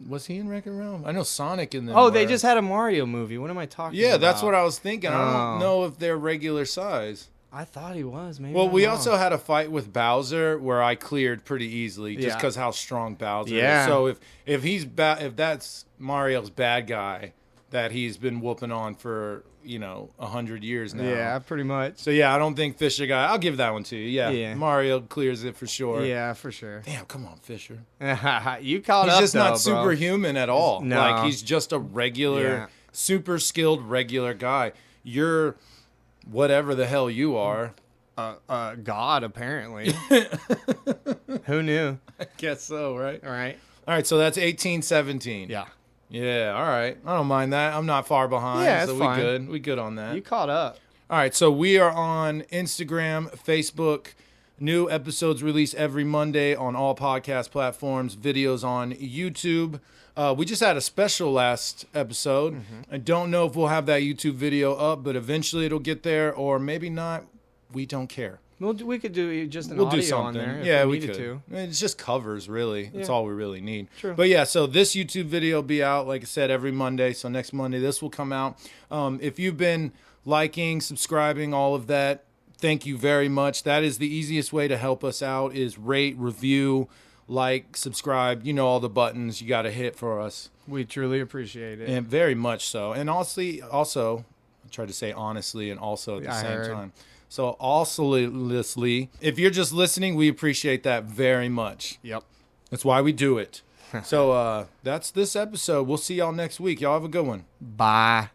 Was he in Wreck-It Ralph? I know Sonic in there. Oh, they just had a Mario movie. What am I talking about? Yeah, that's what I was thinking. I don't know if they're regular size. I thought he was. Maybe. Well, we also had a fight with Bowser where I cleared pretty easily just because how strong Bowser is. So if that's Mario's bad guy that he's been whooping on for 100 years now. Yeah, pretty much. So yeah, I don't think Fisher guy. I'll give that one to you. Yeah, Mario clears it for sure. Yeah, for sure. Damn, come on, Fisher. You caught up. He's just though, not superhuman at all. No. Like he's just a regular, super skilled regular guy. You're whatever the hell you are. God, apparently. Who knew? I guess so, right? All right. All right, so that's 1817. Yeah. Yeah, all right. I don't mind that. I'm not far behind. Yeah, so it's fine. We good. We good on that. You caught up. All right, so we are on Instagram, Facebook. New episodes released every Monday on all podcast platforms. Videos on YouTube. We just had a special last episode. I don't know if we'll have that YouTube video up, but eventually it'll get there, or maybe not. We don't care. Well, we could do just an We'll audio do something. on there. Yeah, if we needed could. to. It's just covers, really. That's all we really need. True. But yeah, so this YouTube video will be out, like I said, every Monday. So next Monday, this will come out. If you've been liking, subscribing, all of that, thank you very much. That is the easiest way to help us out is rate, review, like, subscribe. You know all the buttons you got to hit for us. We truly appreciate it. And very much so. And also, I tried to say honestly and also at the same time. So also, if you're just listening, we appreciate that very much. Yep. That's why we do it. So that's this episode. We'll see y'all next week. Y'all have a good one. Bye.